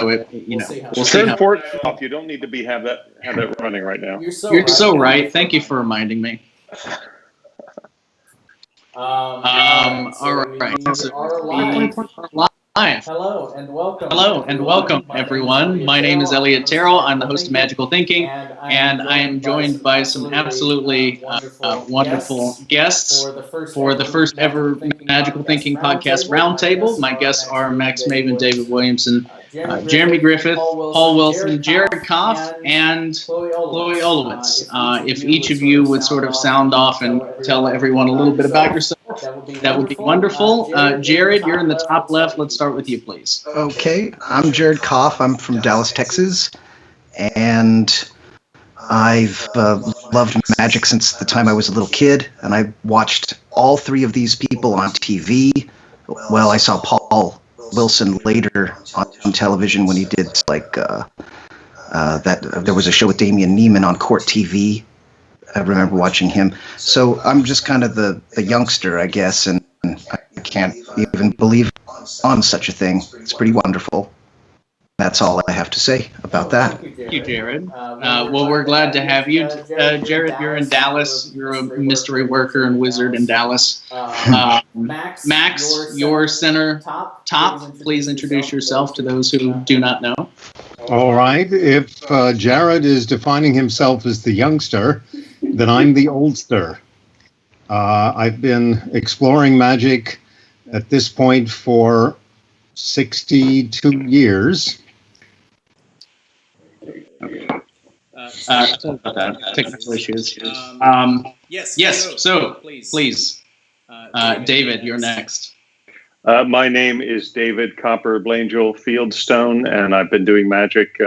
we'll see. Turn Fort off. You don't need to have that running right now. You're so right. Thank you for reminding me. All right. So live. Hello and welcome, everyone. My name is Elliott Terral. I'm the host of Magical Thinking, and I am joined by some absolutely wonderful guests for the first ever Magical Thinking podcast Roundtable. My guests are Max Maven, David Williamson, Jeremy Griffith, Paul Wilson, Jared Kopf, and Chloe Olewitz. If each of you would sort of sound off and tell everyone a little bit about yourself, that would be wonderful. Jared, you're in the top left. Let's start with you, please. Okay, I'm Jared Kopf. I'm from Dallas, Texas, and I've loved magic since the time I was a little kid, and I watched all three of these people on TV. Well, I saw Paul Wilson later on television when he did that. There was a show with Damien Neiman on Court TV. I remember watching him. So I'm just kind of the youngster, I guess, and I can't even believe on such a thing. It's pretty wonderful. That's all I have to say about that. Thank you, Jared. Well, we're glad to have you. Jared, you're in Dallas. You're a mystery worker and wizard in Dallas. Max, your center top. Please introduce yourself to those who do not know. All right. If Jared is defining himself as the youngster, then I'm the oldster. I've been exploring magic at this point for 62 years. Sorry about that. Technical issues. Yes. So, please, David, you're next. My name is David Copper Blangel Fieldstone, and I've been doing magic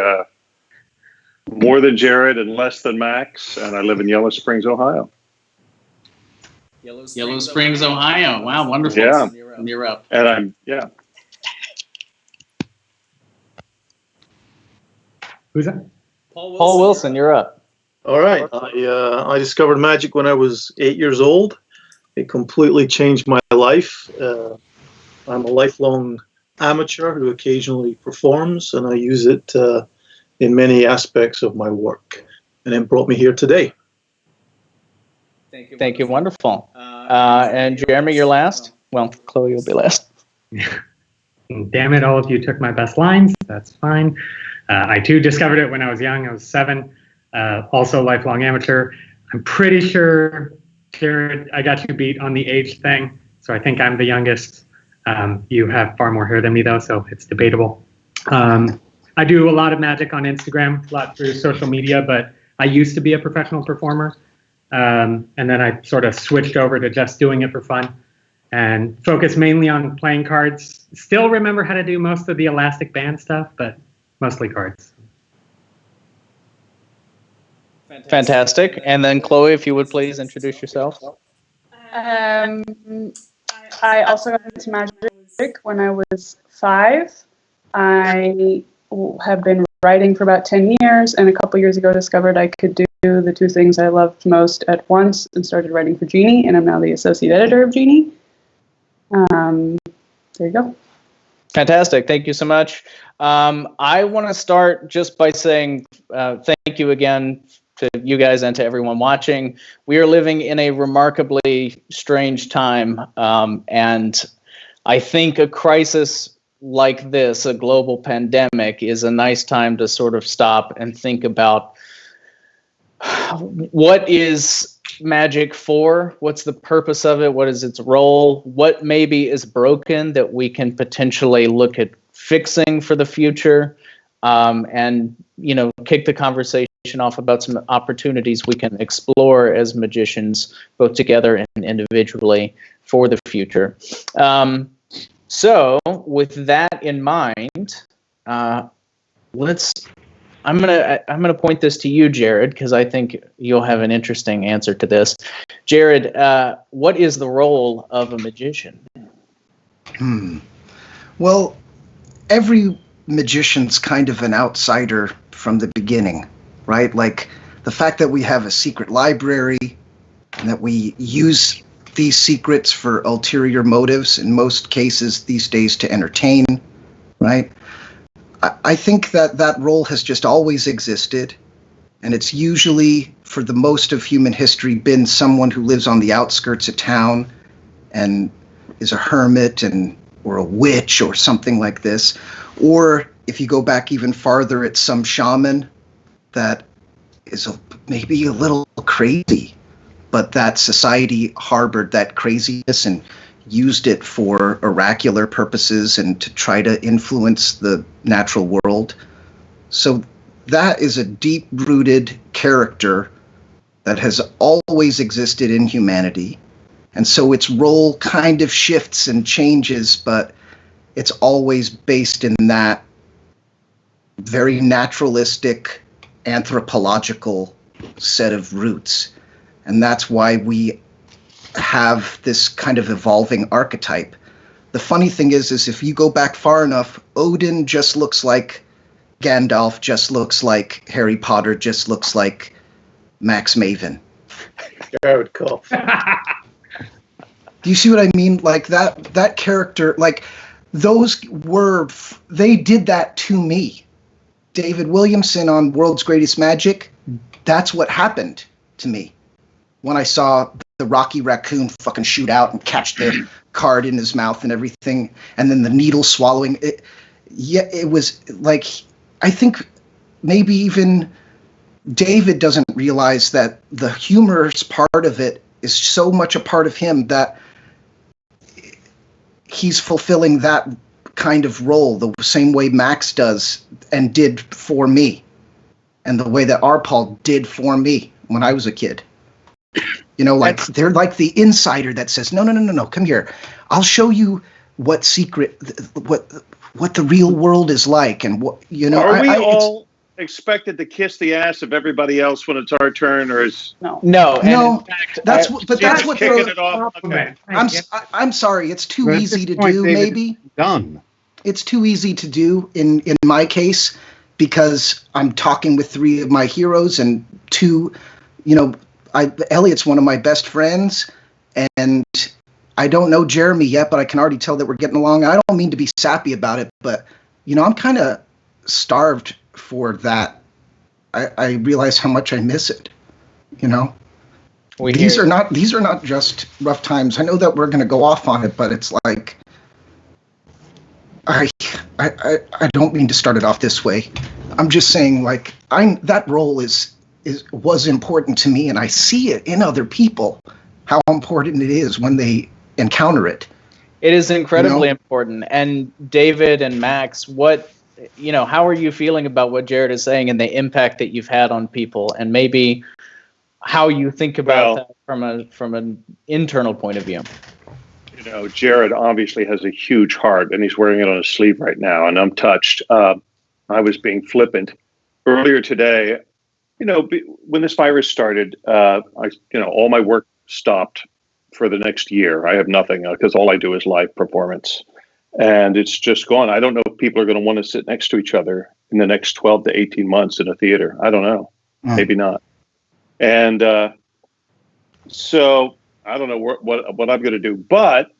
more than Jared and less than Max, and I live in Yellow Springs, Ohio. Yellow Springs, Ohio. Wow, wonderful. Yeah. You're up. And Who's that? Paul Wilson, you're up. All right. I discovered magic when I was 8 years old. It completely changed my life. I'm a lifelong amateur who occasionally performs, and I use it in many aspects of my work. And it brought me here today. Thank you. Wonderful. And Jeremy, you're last. Well, Chloe will be last. Damn it, all of you took my best lines. That's fine. I too discovered it when I was young. I was 7. Also a lifelong amateur. I'm pretty sure, Jared, I got you beat on the age thing. So I think I'm the youngest. You have far more hair than me, though, so it's debatable. I do a lot of magic on Instagram, a lot through social media, but I used to be a professional performer. And then I sort of switched over to just doing it for fun and focus mainly on playing cards. Still remember how to do most of the elastic band stuff, but mostly cards. Fantastic. And then Chloe, if you would please introduce yourself. I also got into magic when I was 5. I have been writing for about 10 years, and a couple years ago discovered I could do the two things I loved most at once and started writing for Genie, and I'm now the associate editor of Genie. There you go. Fantastic. Thank you so much. I want to start just by saying thank you again to you guys and to everyone watching. We are living in a remarkably strange time, and I think a crisis like this, a global pandemic, is a nice time to sort of stop and think about what is magic for? What's the purpose of it? What is its role? What maybe is broken that we can potentially look at fixing for the future? And, kick the conversation off about some opportunities we can explore as magicians, both together and individually, for the future. So with that in mind, I'm gonna point this to you, Jared, because I think you'll have an interesting answer to this. Jared, what is the role of a magician? Well, every magician's kind of an outsider from the beginning, right? Like the fact that we have a secret library and that we use these secrets for ulterior motives, in most cases these days to entertain, right? I think that role has just always existed, and it's usually, for the most of human history, been someone who lives on the outskirts of town and is a hermit or a witch or something like this. Or if you go back even farther, it's some shaman that is maybe a little crazy, but that society harbored that craziness and used it for oracular purposes and to try to influence the natural world. So that is a deep-rooted character that has always existed in humanity. And so its role kind of shifts and changes, but it's always based in that very naturalistic, anthropological set of roots. And that's why we have this kind of evolving archetype. The funny thing is if you go back far enough, Odin just looks like Gandalf, just looks like Harry Potter, just looks like Max Maven. Jared Kopf. Do you see what I mean? Like that character, like they did that to me. David Williamson on World's Greatest Magic, that's what happened to me when I saw the Rocky Raccoon fucking shoot out and catch the card in his mouth and everything, and then the needle swallowing it. Yeah, it was like, I think maybe even David doesn't realize that the humorous part of it is so much a part of him that he's fulfilling that kind of role the same way Max does and did for me, and the way that Arpal did for me when I was a kid. You know, like they're like the insider that says, no, come here. I'll show you what the real world is like, and what, you know. Are we all expected to kiss the ass of everybody else when it's our turn, or is No. In fact, that's what kicking it off? Okay. I'm sorry. It's too But at easy to this point, do. David, Maybe done. it's too easy to do in my case, because I'm talking with three of my heroes and two, you know, Elliott's one of my best friends, and I don't know Jeremy yet, but I can already tell that we're getting along. I don't mean to be sappy about it, but, you know, I'm kind of starved for that. I realize how much I miss it, you know. These are not just rough times. I know that we're going to go off on it, but it's like, I don't mean to start it off this way. I'm just saying, like, that role was important to me, and I see it in other people, how important it is when they encounter it. It is incredibly important. And David and Max, how are you feeling about what Jared is saying and the impact that you've had on people, and maybe how you think about that from an internal point of view? You know, Jared obviously has a huge heart, and he's wearing it on his sleeve right now, and I'm touched. I was being flippant earlier today. You know, when this virus started, all my work stopped for the next year. I have nothing because all I do is live performance, and it's just gone. I don't know if people are going to want to sit next to each other in the next 12 to 18 months in a theater. I don't know. Maybe not. And so I don't know what I'm going to do. But,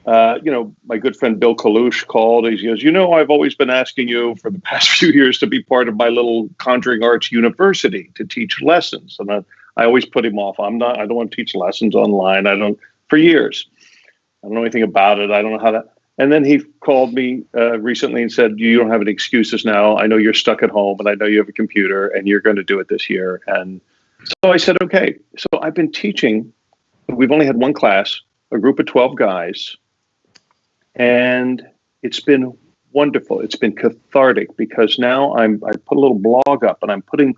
my good friend Bill Kalush called. He goes, I've always been asking you for the past few years to be part of my little Conjuring Arts University to teach lessons. And I always put him off. I don't want to teach lessons online. For years. I don't know anything about it. I don't know how that. And then he called me recently and said, you don't have any excuses now. I know you're stuck at home, and I know you have a computer, and you're going to do it this year. And so I said, okay. So I've been teaching. We've only had one class, a group of 12 guys. And it's been wonderful. It's been cathartic, because now I put a little blog up, and I'm putting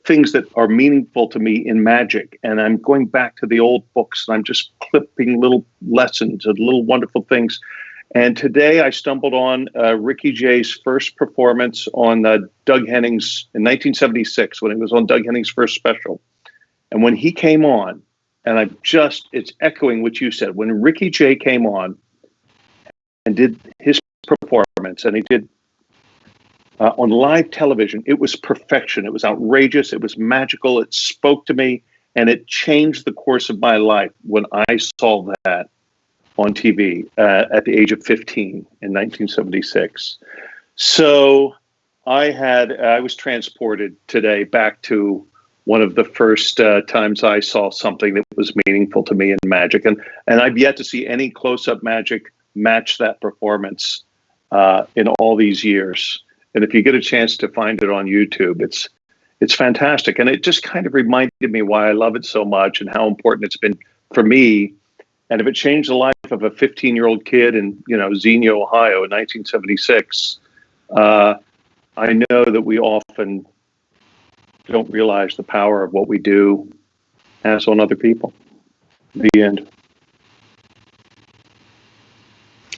things that are meaningful to me in magic. And I'm going back to the old books, and I'm just clipping little lessons and little wonderful things. And today I stumbled on Ricky Jay's first performance on Doug Henning's in 1976, when it was on Doug Henning's first special. And when he came on, and it's echoing what you said, when Ricky Jay came on and did his performance, and he did on live television, it was perfection. It was outrageous. It was magical. It spoke to me, and it changed the course of my life when I saw that on TV at the age of 15 in 1976. So I was transported today back to one of the first times I saw something that was meaningful to me in Magic, and I've yet to see any close-up Magic match that performance in all these years. And if you get a chance to find it on YouTube, it's fantastic, and it just kind of reminded me why I love it so much and how important it's been for me. And if it changed the life of a 15-year-old kid in Xenia, Ohio, in 1976, I know that we often don't realize the power of what we do has on other people. The end.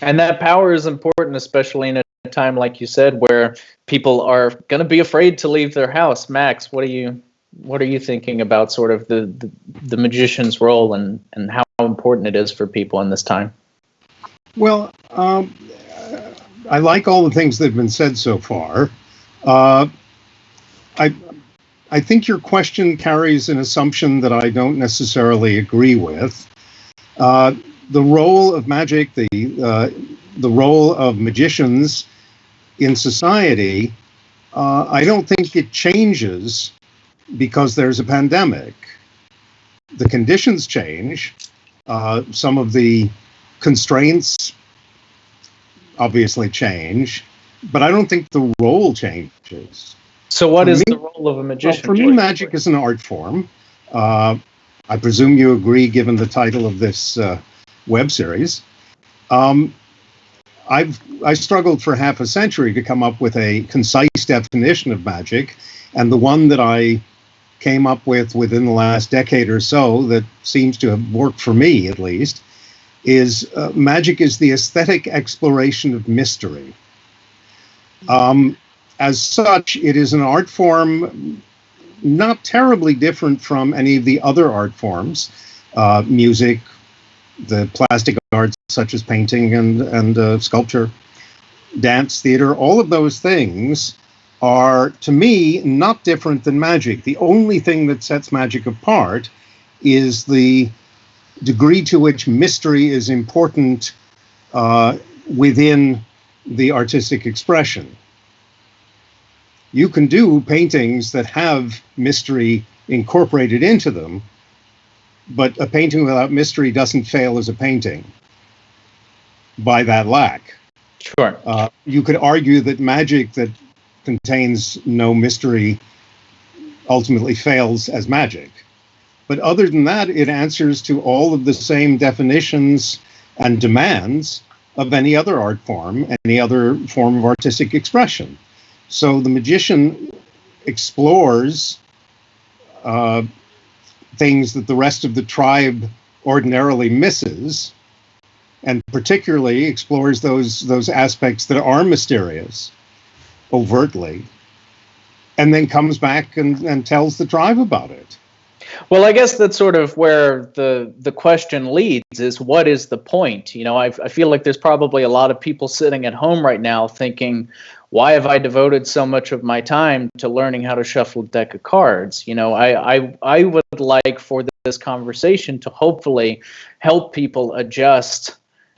And that power is important, especially in a time, like you said, where people are going to be afraid to leave their house. Max, what are you thinking about sort of the magician's role and how important it is for people in this time? Well, I like all the things that have been said so far. I think your question carries an assumption that I don't necessarily agree with. The role of magic, the role of magicians in society, I don't think it changes because there's a pandemic. The conditions change. Some of the constraints obviously change, but I don't think the role changes. So what is the role of a magician? Well, for me, magic is an art form. I presume you agree, given the title of this web series. I struggled for half a century to come up with a concise definition of magic, and the one that I came up with within the last decade or so that seems to have worked for me, at least, is magic is the aesthetic exploration of mystery. As such, it is an art form not terribly different from any of the other art forms, music, the plastic arts such as painting and sculpture, dance, theater. All of those things are, to me, not different than magic. The only thing that sets magic apart is the degree to which mystery is important within the artistic expression. You can do paintings that have mystery incorporated into them, but a painting without mystery doesn't fail as a painting by that lack. Sure. You could argue that magic that contains no mystery ultimately fails as magic. But other than that, it answers to all of the same definitions and demands of any other art form, any other form of artistic expression. So the magician explores things that the rest of the tribe ordinarily misses, and particularly explores those aspects that are mysterious overtly, and then comes back and tells the tribe about it. Well, I guess that's sort of where the question leads, is what is the point? I feel like there's probably a lot of people sitting at home right now thinking, why have I devoted so much of my time to learning how to shuffle a deck of cards? I would like for this conversation to hopefully help people adjust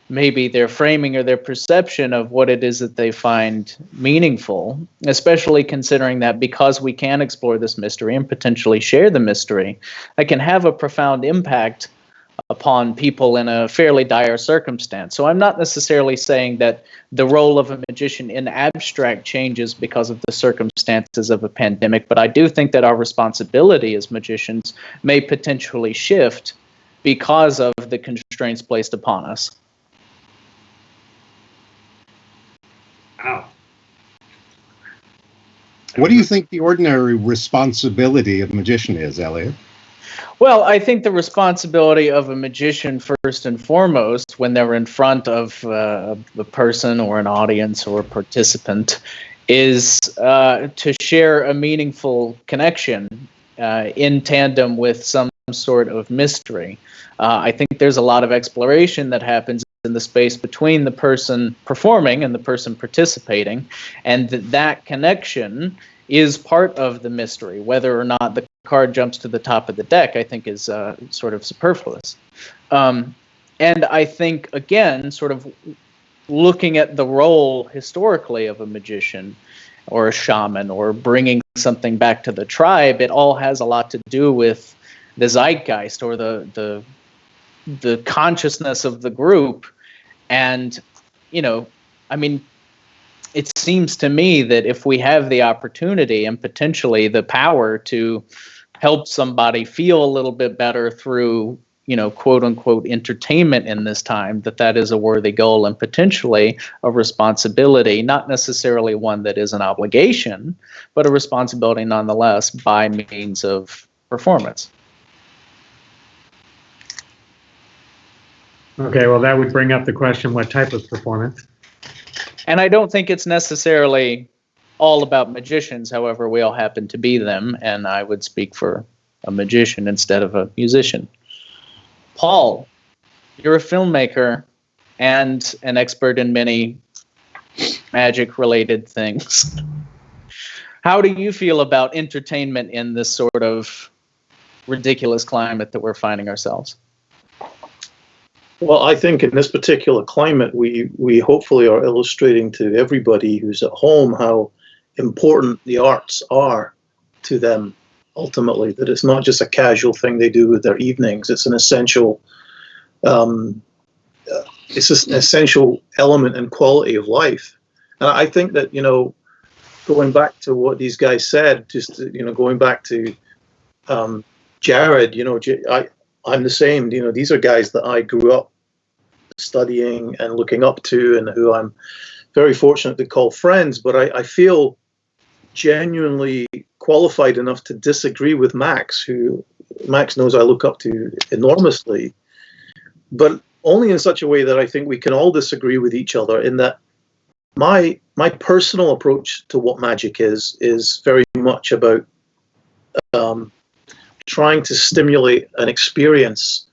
maybe their framing or their perception of what it is that they find meaningful, especially considering that because we can explore this mystery and potentially share the mystery, it can have a profound impact upon people in a fairly dire circumstance. So I'm not necessarily saying that the role of a magician in abstract changes because of the circumstances of a pandemic, but I do think that our responsibility as magicians may potentially shift because of the constraints placed upon us. Wow. What do you think the ordinary responsibility of a magician is, Elliott? Well, I think the responsibility of a magician, first and foremost, when they're in front of a person or an audience or a participant, is to share a meaningful connection in tandem with some sort of mystery. I think there's a lot of exploration that happens in the space between the person performing and the person participating, and that connection is part of the mystery. Whether or not the card jumps to the top of the deck, I think, is sort of superfluous. And I think, again, sort of looking at the role historically of a magician or a shaman or bringing something back to the tribe, it all has a lot to do with the zeitgeist or the consciousness of the group. And, I mean, it seems to me that if we have the opportunity and potentially the power to help somebody feel a little bit better through, quote unquote, entertainment in this time, that is a worthy goal and potentially a responsibility, not necessarily one that is an obligation, but a responsibility nonetheless by means of performance. Okay, well, that would bring up the question, what type of performance? And I don't think it's necessarily all about magicians. However, we all happen to be them, and I would speak for a magician instead of a musician. Paul, you're a filmmaker and an expert in many magic-related things. How do you feel about entertainment in this sort of ridiculous climate that we're finding ourselves? Well, I think in this particular climate, we hopefully are illustrating to everybody who's at home how important the arts are to them ultimately, that it's not just a casual thing they do with their evenings. It's an essential essential element and quality of life. And I think that, going back to what these guys said, just, going back to Jared, I'm the same. These are guys that I grew up studying and looking up to, and who I'm very fortunate to call friends. But I feel genuinely qualified enough to disagree with Max, who Max knows I look up to enormously, but only in such a way that I think we can all disagree with each other, in that my personal approach to what magic is very much about trying to stimulate an experience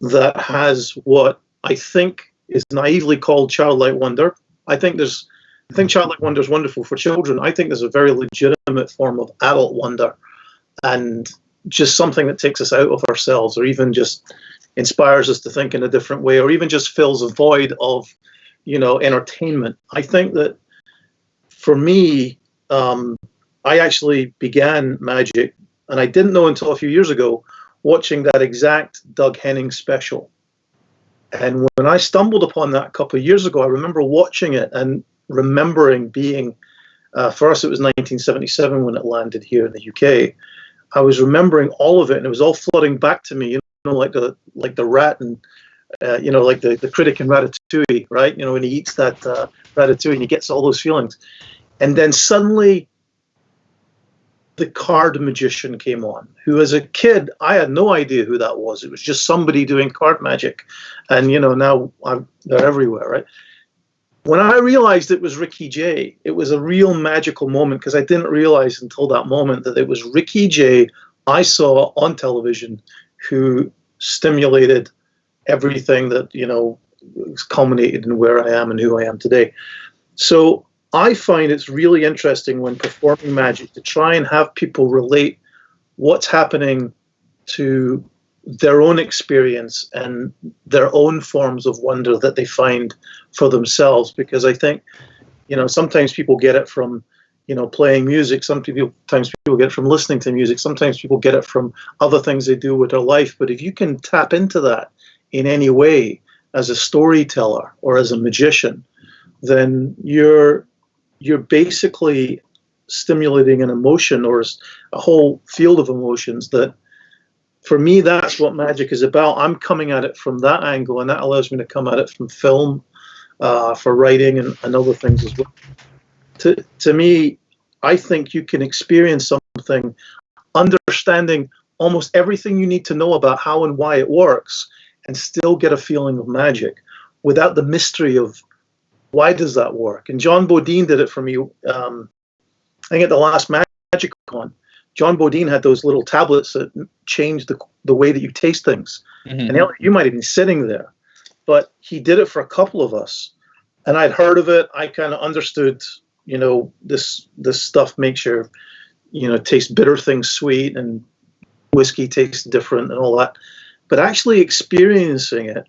that has what I think is naively called childlike wonder. I think childlike wonder is wonderful for children. I think there's a very legitimate form of adult wonder, and just something that takes us out of ourselves, or even just inspires us to think in a different way, or even just fills a void of, entertainment. I think that for me, I actually began magic, and I didn't know until a few years ago, watching that exact Doug Henning special. And when I stumbled upon that a couple of years ago, I remember watching it and remembering being, for us it was 1977 when it landed here in the UK. I was remembering all of it, and it was all flooding back to me, like the rat and like the critic in Ratatouille, right? When he eats that ratatouille and he gets all those feelings, and then suddenly the card magician came on, who as a kid I had no idea who that was. It was just somebody doing card magic, and now they're everywhere, right? When I realized it was Ricky Jay, it was a real magical moment, because I didn't realize until that moment that it was Ricky Jay I saw on television who stimulated everything that, culminated in where I am and who I am today. So I find it's really interesting when performing magic to try and have people relate what's happening to their own experience and their own forms of wonder that they find for themselves. Because I think, sometimes people get it from, playing music. Sometimes people get it from listening to music. Sometimes people get it from other things they do with their life. But if you can tap into that in any way as a storyteller or as a magician, then you're basically stimulating an emotion, or a whole field of emotions that, for me, that's what magic is about. I'm coming at it from that angle, and that allows me to come at it from film, for writing and other things as well. To me, I think you can experience something, understanding almost everything you need to know about how and why it works, and still get a feeling of magic without the mystery of why does that work. And John Bodine did it for me. I think at the last Magic Con, John Bodine had those little tablets that changed the way that you taste things. Mm-hmm. And you might have been sitting there, but he did it for a couple of us. And I'd heard of it. I kind of understood, this stuff makes your, taste bitter things sweet, and whiskey tastes different and all that. But actually experiencing it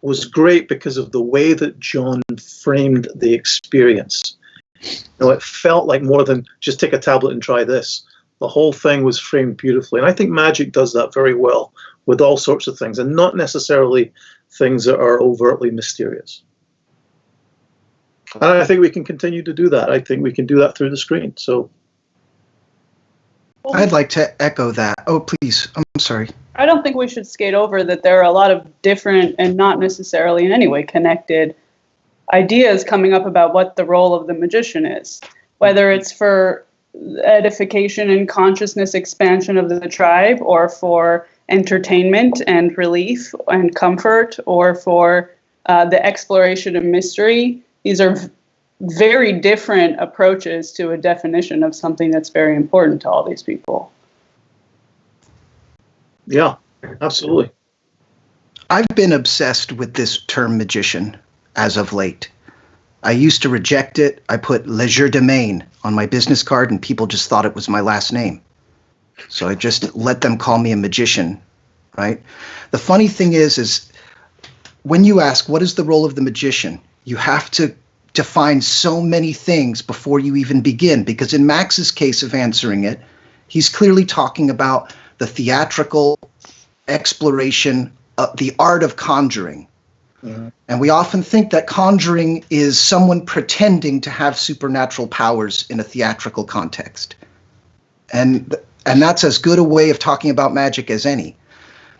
was great because of the way that John framed the experience. It felt like more than just take a tablet and try this. The whole thing was framed beautifully. And I think magic does that very well with all sorts of things, and not necessarily things that are overtly mysterious. And I think we can continue to do that. I think we can do that through the screen. So I'd like to echo that. Oh, please. I'm sorry. I don't think we should skate over that there are a lot of different and not necessarily in any way connected ideas coming up about what the role of the magician is, whether it's for edification and consciousness expansion of the tribe, or for entertainment and relief and comfort, or for the exploration of mystery. These are very different approaches to a definition of something that's very important to all these people. Yeah, absolutely. I've been obsessed with this term magician as of late. I used to reject it. I put legerdemain on my business card and people just thought it was my last name. So I just let them call me a magician, right? The funny thing is when you ask what is the role of the magician, you have to define so many things before you even begin, because in Max's case of answering it, he's clearly talking about the theatrical exploration of the art of conjuring. Mm-hmm. And we often think that conjuring is someone pretending to have supernatural powers in a theatrical context. And that's as good a way of talking about magic as any.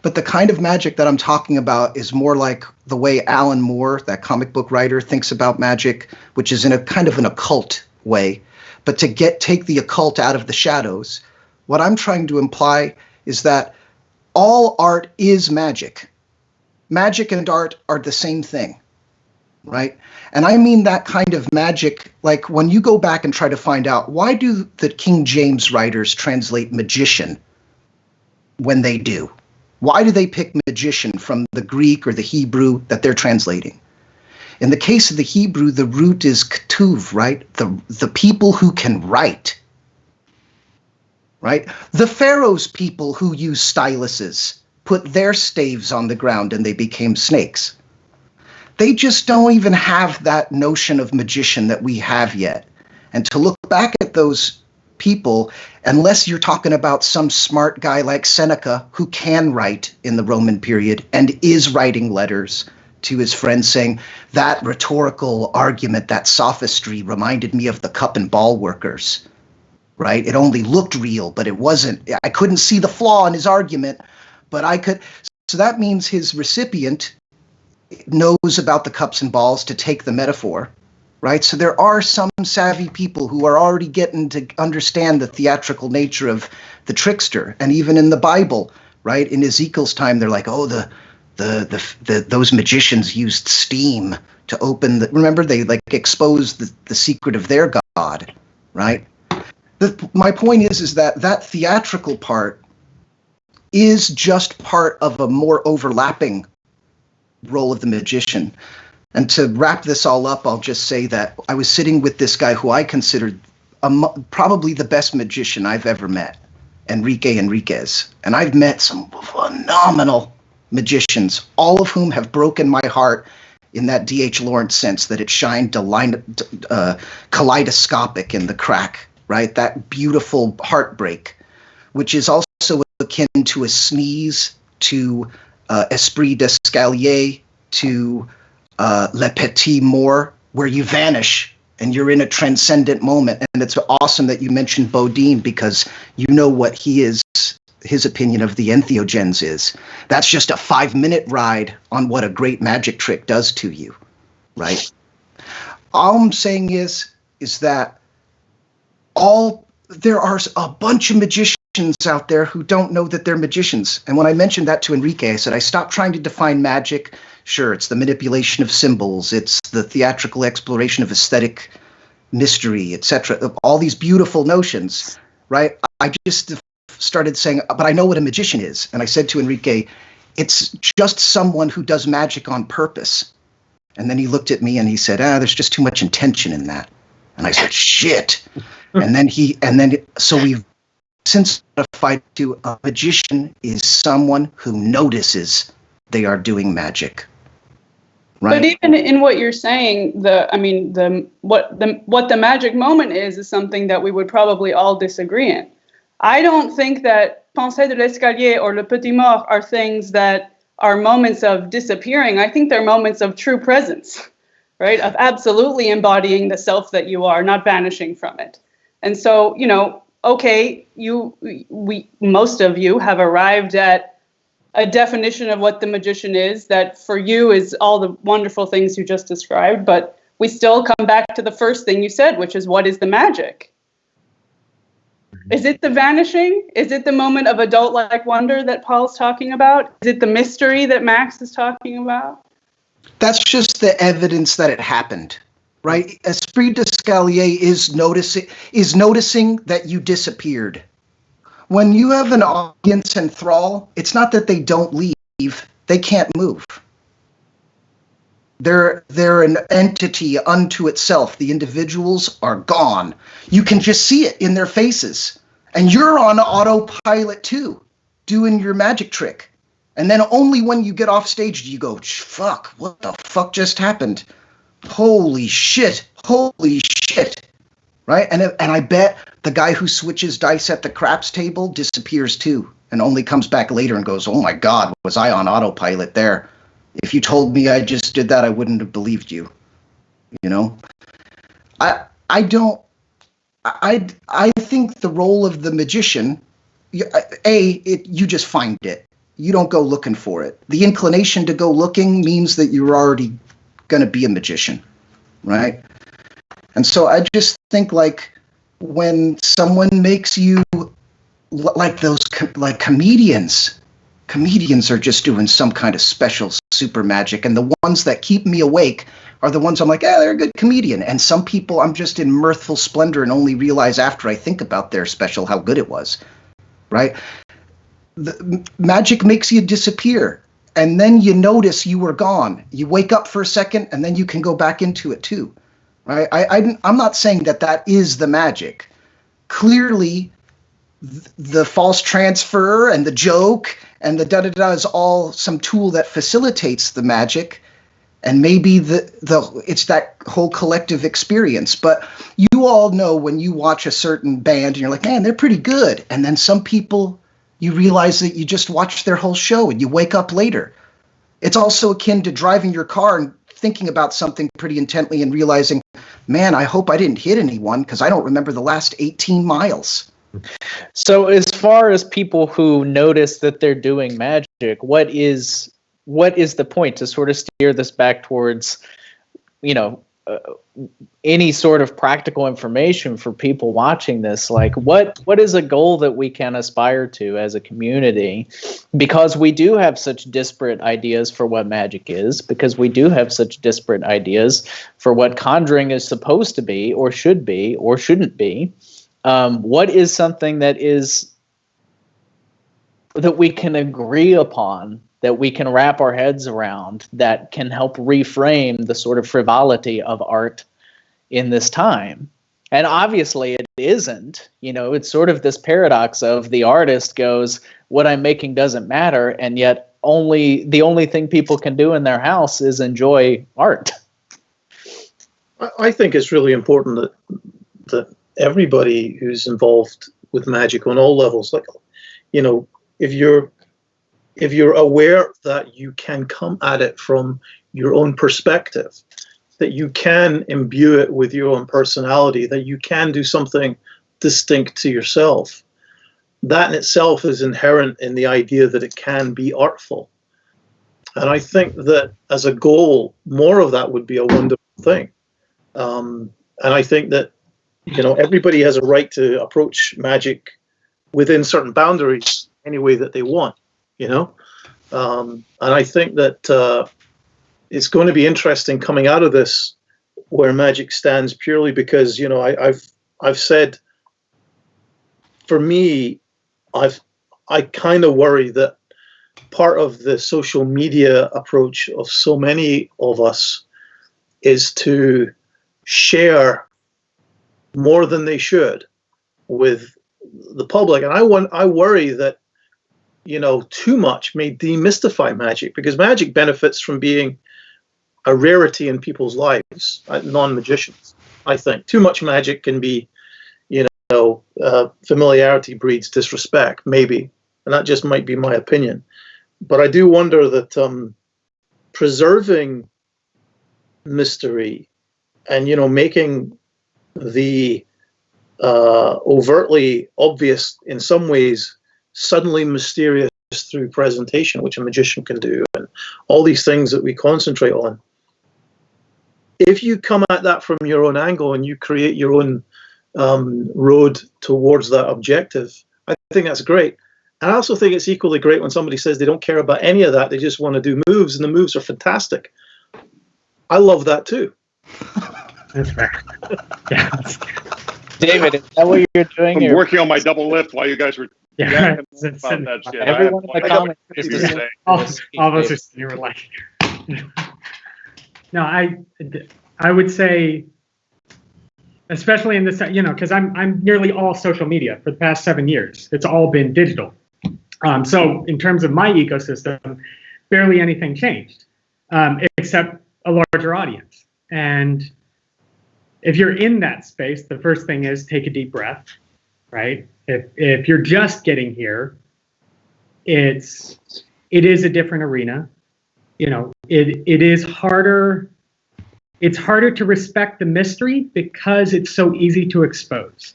But the kind of magic that I'm talking about is more like the way Alan Moore, that comic book writer, thinks about magic, which is in a kind of an occult way. But to take the occult out of the shadows, what I'm trying to imply is that all art is magic. Magic and art are the same thing, right? And I mean that kind of magic, like when you go back and try to find out, why do the King James writers translate magician when they do? Why do they pick magician from the Greek or the Hebrew that they're translating? In the case of the Hebrew, the root is ketuv, right? The people who can write, right? The Pharaoh's people who use styluses put their staves on the ground and they became snakes. They just don't even have that notion of magician that we have yet. And to look back at those people, unless you're talking about some smart guy like Seneca who can write in the Roman period and is writing letters to his friends saying that rhetorical argument, that sophistry reminded me of the cup and ball workers, right? It only looked real, but it wasn't. I couldn't see the flaw in his argument, but I could. So that means his recipient knows about the cups and balls, to take the metaphor, right? So there are some savvy people who are already getting to understand the theatrical nature of the trickster. And even in the Bible, right, in Ezekiel's time, they're like, oh, those magicians used steam to open the, remember, they like exposed the secret of their God, right? My point is that theatrical part is just part of a more overlapping role of the magician. And to wrap this all up, I'll just say that I was sitting with this guy who I considered probably the best magician I've ever met, Enrique Enriquez. And I've met some phenomenal magicians, all of whom have broken my heart in that D.H. Lawrence sense, that it shined kaleidoscopic in the crack, right? That beautiful heartbreak, which is also akin to a sneeze, to esprit d'escalier, to Le Petit Mort, where you vanish and you're in a transcendent moment. And it's awesome that you mentioned Bodine, because you know what his opinion of the entheogens is. That's just a 5-minute ride on what a great magic trick does to you, right? All I'm saying is that there are a bunch of magicians out there who don't know that they're magicians. And when I mentioned that to Enrique, I said, I stopped trying to define magic. Sure, it's the manipulation of symbols, it's the theatrical exploration of aesthetic mystery, etc. All these beautiful notions, right? I just started saying, but I know what a magician is. And I said to Enrique, it's just someone who does magic on purpose. And then he looked at me and he said, there's just too much intention in that. And I said, shit. So we've since modified to a magician is someone who notices they are doing magic. But even in what you're saying, what the magic moment is something that we would probably all disagree in. I don't think that Pensée de l'escalier or Le Petit Mort are things that are moments of disappearing. I think they're moments of true presence, right? Of absolutely embodying the self that you are, not vanishing from it. And so, okay, most of you have arrived at a definition of what the magician is that for you is all the wonderful things you just described, but we still come back to the first thing you said, which is, what is the magic? Is it the vanishing? Is it the moment of adult-like wonder that Paul's talking about? Is it the mystery that Max is talking about? That's just the evidence that it happened, right? Esprit d'escalier is noticing that you disappeared. When you have an audience enthrall, it's not that they don't leave, they can't move. They're an entity unto itself. The individuals are gone. You can just see it in their faces. And you're on autopilot too, doing your magic trick. And then only when you get off stage do you go, fuck, what the fuck just happened? Holy shit, right? And I bet the guy who switches dice at the craps table disappears too, and only comes back later and goes, oh my God, was I on autopilot there? If you told me I just did that, I wouldn't have believed you. I think the role of the magician, you just find it. You don't go looking for it. The inclination to go looking means that you're already going to be a magician, right? And so I just think, like, when someone makes you like those comedians are just doing some kind of special super magic, and the ones that keep me awake are the ones I'm like, they're a good comedian. And some people I'm just in mirthful splendor and only realize after I think about their special how good it was, right? The magic makes you disappear, and then you notice you were gone. You wake up for a second, and then you can go back into it too, right? I'm not saying that is the magic. Clearly, the false transfer and the joke and the da-da-da is all some tool that facilitates the magic, and maybe it's that whole collective experience. But you all know when you watch a certain band and you're like, man, they're pretty good, and then some people, you realize that you just watched their whole show and you wake up later. It's also akin to driving your car and thinking about something pretty intently and realizing, man, I hope I didn't hit anyone because I don't remember the last 18 miles. So as far as people who notice that they're doing magic, what is the point, to sort of steer this back towards, any sort of practical information for people watching this? Like, what is a goal that we can aspire to as a community? Because we do have such disparate ideas for what magic is, because we do have such disparate ideas for what conjuring is supposed to be or should be or shouldn't be. What is something that we can agree upon, that we can wrap our heads around, that can help reframe the sort of frivolity of art in this time? And obviously it isn't. It's sort of this paradox of the artist goes, what I'm making doesn't matter, and yet the only thing people can do in their house is enjoy art. I think it's really important that everybody who's involved with magic on all levels, if you're aware that you can come at it from your own perspective, that you can imbue it with your own personality, that you can do something distinct to yourself, that in itself is inherent in the idea that it can be artful. And I think that as a goal, more of that would be a wonderful thing. And I think that, everybody has a right to approach magic within certain boundaries any way that they want, and I think that it's going to be interesting coming out of this where magic stands, purely because, I've said, for me, I kind of worry that part of the social media approach of so many of us is to share more than they should with the public. And I worry that, too much may demystify magic, because magic benefits from being a rarity in people's lives, non-magicians, I think. Too much magic can be, familiarity breeds disrespect, maybe. And that just might be my opinion. But I do wonder that preserving mystery and, making the overtly obvious, in some ways, suddenly mysterious through presentation, which a magician can do, and all these things that we concentrate on. If you come at that from your own angle and you create your own road towards that objective, I think that's great. And I also think it's equally great when somebody says they don't care about any of that, they just want to do moves, and the moves are fantastic. I love that too. That's fair. Yeah. David, is that what you're doing? I'm working on my double lift while you guys were Yeah. about that shit. Everyone in the comments just you're assumed- saying. All of us are sitting here like. No, I would say, especially in this, because I'm nearly all social media for the past 7 years. It's all been digital. So in terms of my ecosystem, barely anything changed, except a larger audience. And if you're in that space, the first thing is take a deep breath, right? If you're just getting here, it is a different arena. It is harder. It's harder to respect the mystery because it's so easy to expose.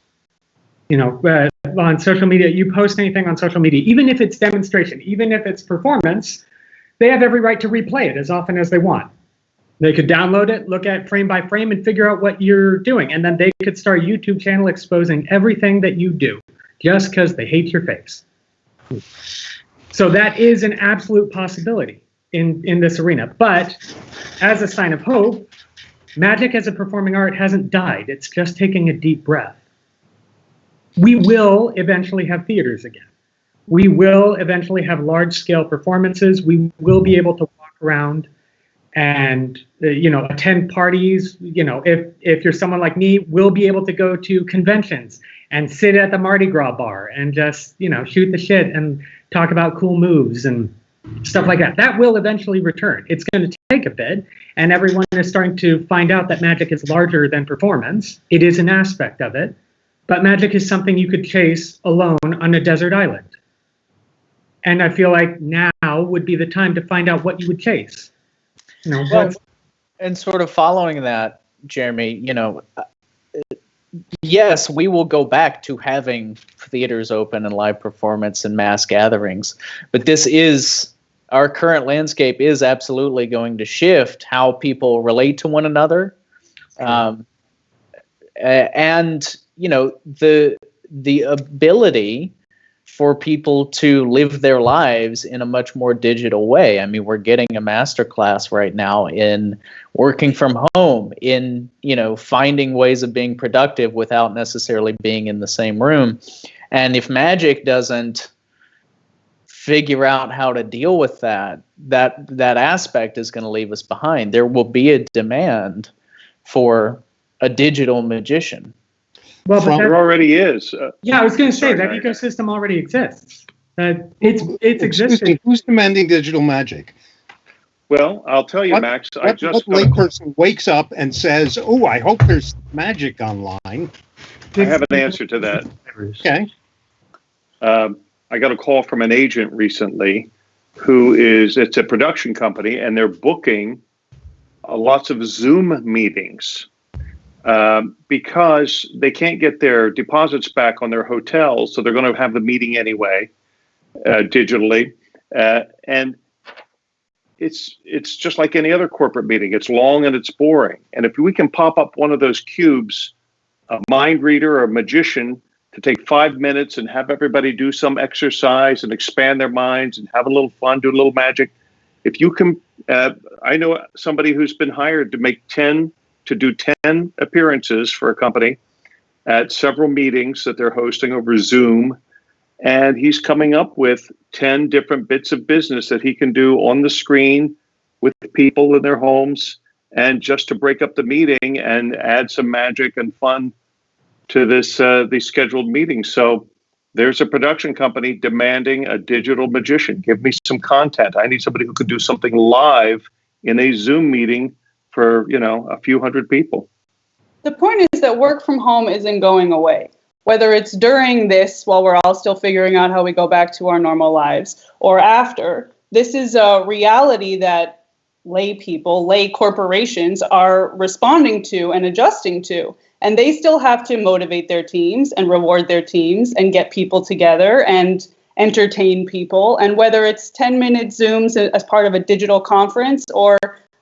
On social media, you post anything on social media, even if it's demonstration, even if it's performance, they have every right to replay it as often as they want. They could download it, look at frame by frame, and figure out what you're doing. And then they could start a YouTube channel exposing everything that you do just because they hate your face. So that is an absolute possibility in this arena. But as a sign of hope, magic as a performing art hasn't died. It's just taking a deep breath. We will eventually have theaters again. We will eventually have large-scale performances. We will be able to walk around and attend parties. If you're someone like me, we'll be able to go to conventions and sit at the Mardi Gras bar and just shoot the shit and talk about cool moves and stuff like that. That will eventually return. It's going to take a bit, and everyone is starting to find out that magic is larger than performance. It is an aspect of it, but magic is something you could chase alone on a desert island. And I feel like now would be the time to find out what you would chase. And sort of following that, Jeremy, yes, we will go back to having theaters open and live performance and mass gatherings, but our current landscape is absolutely going to shift how people relate to one another. And, the ability for people to live their lives in a much more digital way. I mean, we're getting a masterclass right now in working from home, in, finding ways of being productive without necessarily being in the same room. And if magic doesn't figure out how to deal with that aspect is going to leave us behind. There will be a demand for a digital magician. Well, but There already is. I was going to say that ecosystem already exists. It's existing. Who's demanding digital magic? Well, I'll tell you, Max. What layperson wakes up and says, "Oh, I hope there's magic online"? I have an answer to that. Okay. I got a call from an agent recently it's a production company, and they're booking lots of Zoom meetings because they can't get their deposits back on their hotels. So they're going to have the meeting anyway, digitally. And it's just like any other corporate meeting. It's long and it's boring. And if we can pop up one of those cubes, a mind reader or a magician, to take 5 minutes and have everybody do some exercise and expand their minds and have a little fun, do a little magic. If you can, I know somebody who's been hired to do 10 appearances for a company at several meetings that they're hosting over Zoom. And he's coming up with 10 different bits of business that he can do on the screen with people in their homes, and just to break up the meeting and add some magic and fun to these scheduled meetings. So there's a production company demanding a digital magician. Give me some content. I need somebody who could do something live in a Zoom meeting for, you know, a few hundred people. The point is that work from home isn't going away. Whether it's during this, while we're all still figuring out how we go back to our normal lives, or after, this is a reality that lay people, lay corporations are responding to and adjusting to. And they still have to motivate their teams and reward their teams and get people together and entertain people. And whether it's 10-minute Zooms as part of a digital conference, or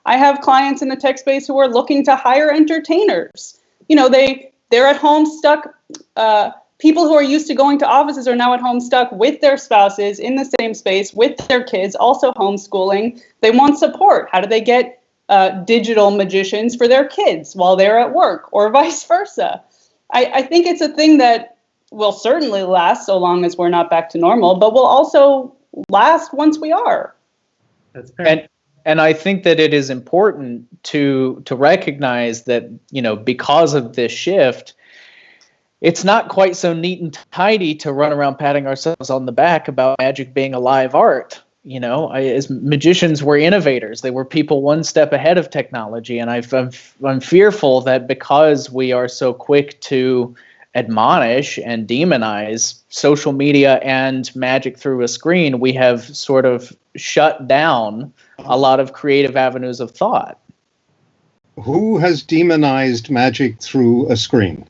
I have clients in the tech space who are looking to hire entertainers. You know, they're at home stuck. People who are used to going to offices are now at home stuck with their spouses in the same space with their kids, also homeschooling. They want support. How do they get digital magicians for their kids while they're at work, or vice versa? I think it's a thing that will certainly last so long as we're not back to normal, but will also last once we are. That's fair. And I think that it is important to recognize that, you know, because of this shift, it's not quite so neat and tidy to run around patting ourselves on the back about magic being a live art. You know, as magicians, we're innovators. They were people one step ahead of technology. And I'm fearful that because we are so quick to admonish and demonize social media and magic through a screen, we have sort of shut down a lot of creative avenues of thought. Who has demonized magic through a screen?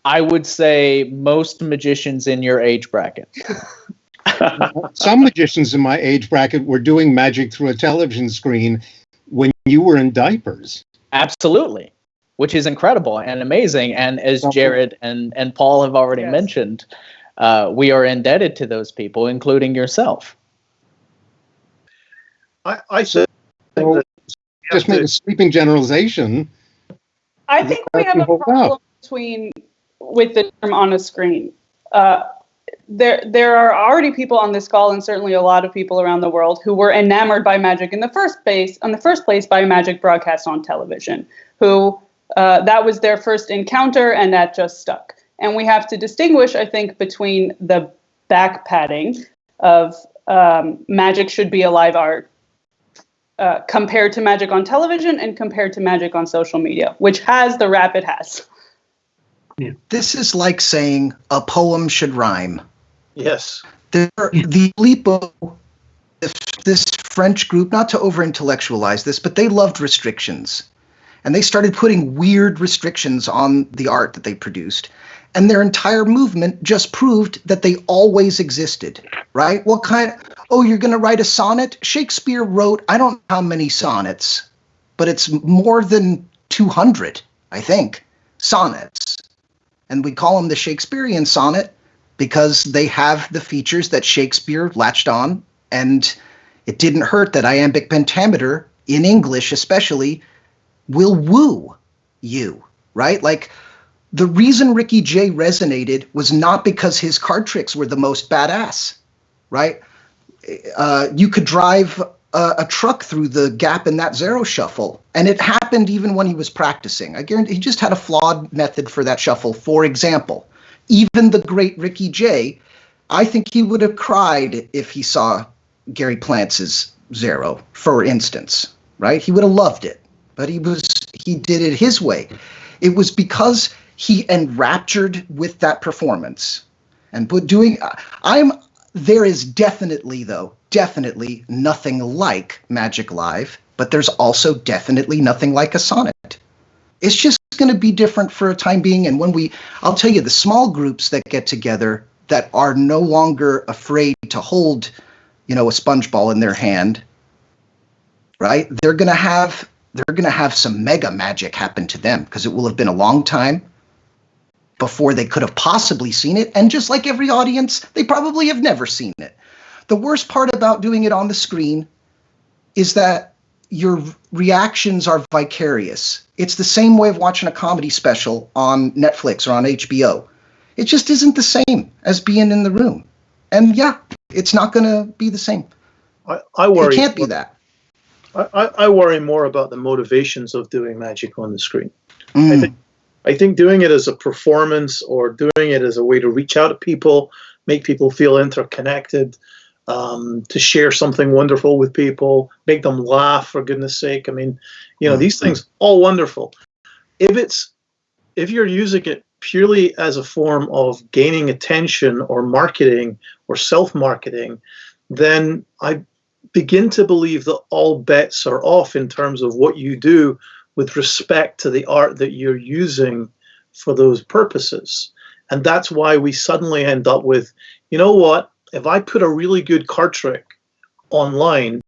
I would say most magicians in your age bracket. Some magicians in my age bracket were doing magic through a television screen when you were in diapers. Absolutely, which is incredible and amazing. And as Jared and Paul have already mentioned, we are indebted to those people, including yourself. I said that just made a sweeping generalization. I think we have a problem with the term on a screen. There are already people on this call, and certainly a lot of people around the world, who were enamored by magic in the first place by magic broadcast on television, who that was their first encounter and that just stuck. And we have to distinguish, I think, between the back patting of magic should be a live art compared to magic on television and compared to magic on social media, which has the rap it has. Yeah. This is like saying a poem should rhyme. Yes. The Lipo, this French group, not to over-intellectualize this, but they loved restrictions. And they started putting weird restrictions on the art that they produced. And their entire movement just proved that they always existed, right? What kind? Oh, you're going to write a sonnet? Shakespeare wrote, I don't know how many sonnets, but it's more than 200, I think, sonnets. And we call them the Shakespearean sonnet because they have the features that Shakespeare latched on. And it didn't hurt that iambic pentameter, in English especially, will woo you, right? Like, the reason Ricky Jay resonated was not because his card tricks were the most badass, right? You could drive a truck through the gap in that zero shuffle, and it happened even when he was practicing. I guarantee he just had a flawed method for that shuffle. For example, even the great Ricky Jay, I think he would have cried if he saw Gary Plantz's zero, for instance, right? He would have loved it, but he did it his way. It was because he enraptured with that performance. And there is definitely nothing like Magic Live, but there's also definitely nothing like a sonnet. It's just going to be different for a time being. And I'll tell you, the small groups that get together that are no longer afraid to hold, a sponge ball in their hand, right? They're going to have some mega magic happen to them because it will have been a long time before they could have possibly seen it. And just like every audience, they probably have never seen it. The worst part about doing it on the screen is that your reactions are vicarious. It's the same way of watching a comedy special on Netflix or on HBO. It just isn't the same as being in the room. And yeah, it's not going to be the same. I worry. It can't be that. I worry more about the motivations of doing magic on the screen. Mm. I think doing it as a performance or doing it as a way to reach out to people, make people feel interconnected, to share something wonderful with people, make them laugh, for goodness sake. I mean, these things, all wonderful. If you're using it purely as a form of gaining attention or marketing or self-marketing, then I begin to believe that all bets are off in terms of what you do with respect to the art that you're using for those purposes. And that's why we suddenly end up with, you know what, if I put a really good card trick online,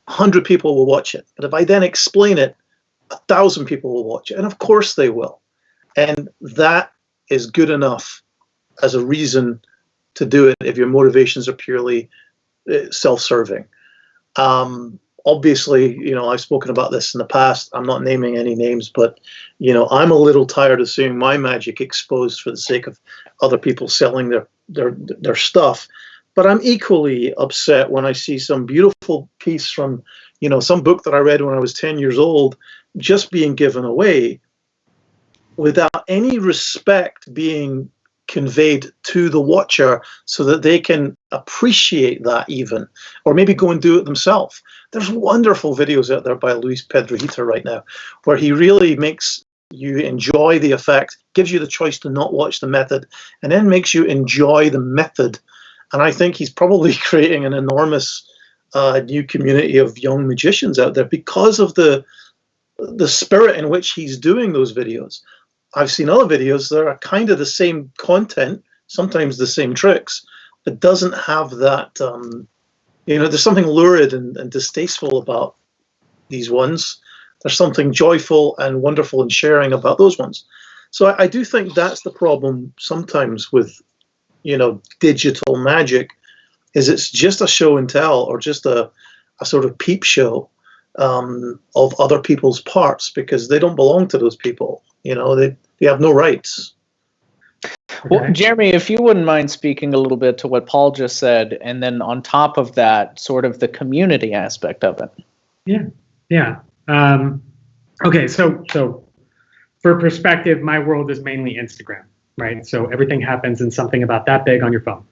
100 people will watch it. But if I then explain it, 1,000 people will watch it. And of course they will. And that is good enough as a reason to do it if your motivations are purely self-serving. Obviously, I've spoken about this in the past. I'm not naming any names, but, I'm a little tired of seeing my magic exposed for the sake of other people selling their stuff. But I'm equally upset when I see some beautiful piece from, some book that I read when I was 10 years old just being given away without any respect being conveyed to the watcher so that they can appreciate that even, or maybe go and do it themselves. There's wonderful videos out there by Luis Pedrohita right now where he really makes you enjoy the effect, gives you the choice to not watch the method, and then makes you enjoy the method. And I think he's probably creating an enormous new community of young magicians out there because of the spirit in which he's doing those videos. I've seen other videos that are kind of the same content, sometimes the same tricks, but doesn't have that, there's something lurid and distasteful about these ones. There's something joyful and wonderful in sharing about those ones. So I do think that's the problem sometimes with, digital magic, is it's just a show and tell, or just a sort of peep show of other people's parts, because they don't belong to those people. They have no rights. Well, Jeremy, if you wouldn't mind speaking a little bit to what Paul just said, and then on top of that, sort of the community aspect of it. Yeah. Okay, so for perspective, my world is mainly Instagram, right? So everything happens in something about that big on your phone.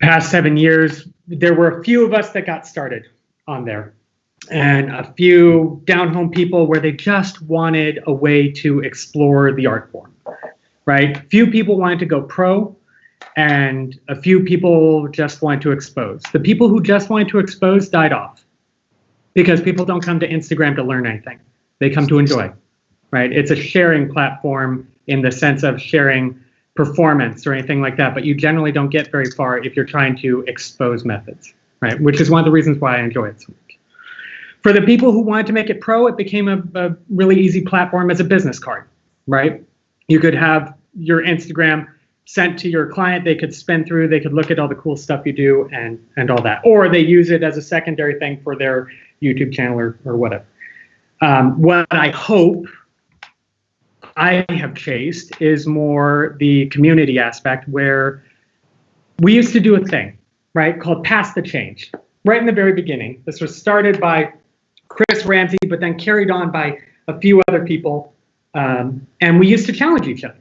Past 7 years, there were a few of us that got started on there, and a few down-home people where they just wanted a way to explore the art form, right? Few people wanted to go pro, and a few people just wanted to expose. The people who just wanted to expose died off because people don't come to Instagram to learn anything. They come to enjoy, right? It's a sharing platform in the sense of sharing performance or anything like that, but you generally don't get very far if you're trying to expose methods, right? Which is one of the reasons why I enjoy it so much. For the people who wanted to make it pro, it became a really easy platform as a business card, right? You could have your Instagram sent to your client, they could spin through, they could look at all the cool stuff you do and all that. Or they use it as a secondary thing for their YouTube channel or whatever. What I hope I have chased is more the community aspect, where we used to do a thing, right, called Pass the Change. Right in the very beginning. This was started by Chris Ramsey, but then carried on by a few other people. And we used to challenge each other,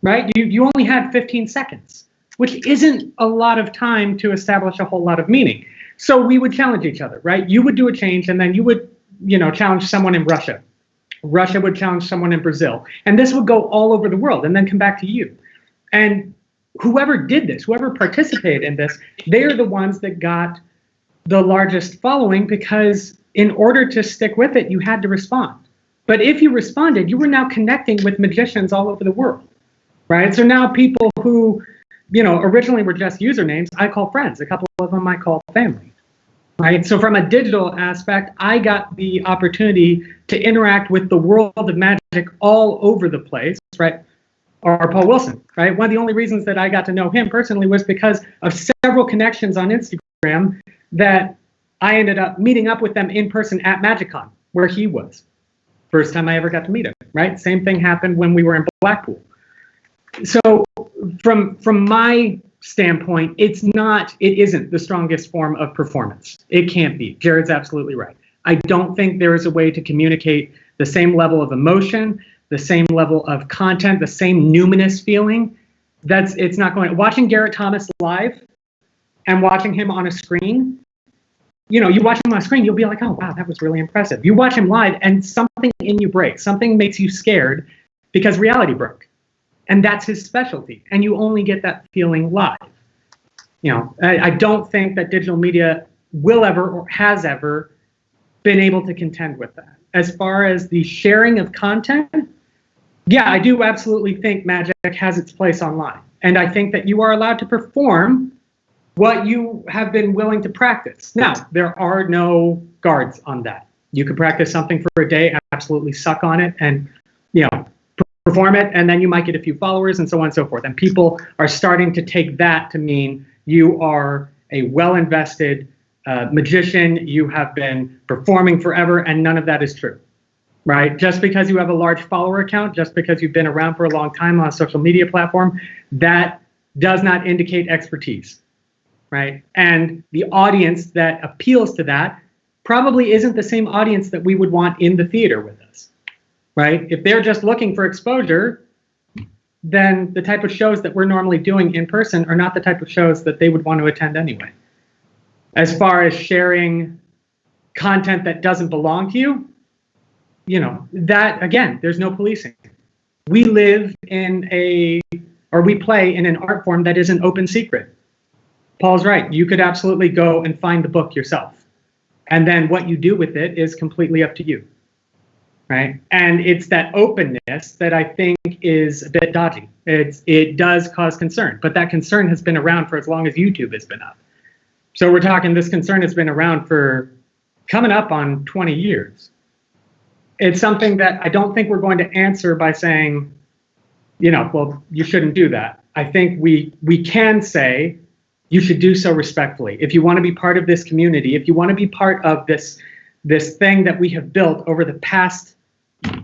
right? You only had 15 seconds, which isn't a lot of time to establish a whole lot of meaning. So we would challenge each other, right? You would do a change, and then you would, challenge someone in Russia. Russia would challenge someone in Brazil. And this would go all over the world and then come back to you. And whoever did this, whoever participated in this, they're the ones that got the largest following, because in order to stick with it, you had to respond. But if you responded, you were now connecting with magicians all over the world, right? So now people who, originally were just usernames, I call friends. A couple of them I call family, right? So from a digital aspect, I got the opportunity to interact with the world of magic all over the place, right? Or Paul Wilson, right? One of the only reasons that I got to know him personally was because of several connections on Instagram that I ended up meeting up with them in person at MagicCon, where he was. First time I ever got to meet him, right? Same thing happened when we were in Blackpool. So from my standpoint, it isn't the strongest form of performance. It can't be. Jared's absolutely right. I don't think there is a way to communicate the same level of emotion, the same level of content, the same numinous feeling It's not going. Watching Garrett Thomas live and watching him on a screen, you watch him on a screen, you'll be like, oh wow, that was really impressive. You watch him live and something in you breaks. Something makes you scared because reality broke. And that's his specialty. And you only get that feeling live. I don't think that digital media will ever or has ever been able to contend with that. As far as the sharing of content, yeah, I do absolutely think magic has its place online. And I think that you are allowed to perform what you have been willing to practice. Now, there are no guards on that. You could practice something for a day, absolutely suck on it, and perform it, and then you might get a few followers and so on and so forth. And people are starting to take that to mean you are a well-invested magician, you have been performing forever, and none of that is true, right? Just because you have a large follower account, just because you've been around for a long time on a social media platform, that does not indicate expertise, right? And the audience that appeals to that probably isn't the same audience that we would want in the theater with us, right? If they're just looking for exposure, then the type of shows that we're normally doing in person are not the type of shows that they would want to attend anyway. As far as sharing content that doesn't belong to you, that, again, there's no policing. We live we play in an art form that is an open secret. Paul's right. You could absolutely go and find the book yourself. And then what you do with it is completely up to you. Right? And it's that openness that I think is a bit dodgy. It does cause concern, but that concern has been around for as long as YouTube has been up. So we're talking, this concern has been around for coming up on 20 years. It's something that I don't think we're going to answer by saying, well, you shouldn't do that. I think we can say you should do so respectfully. If you want to be part of this community, if you want to be part of this thing that we have built over the past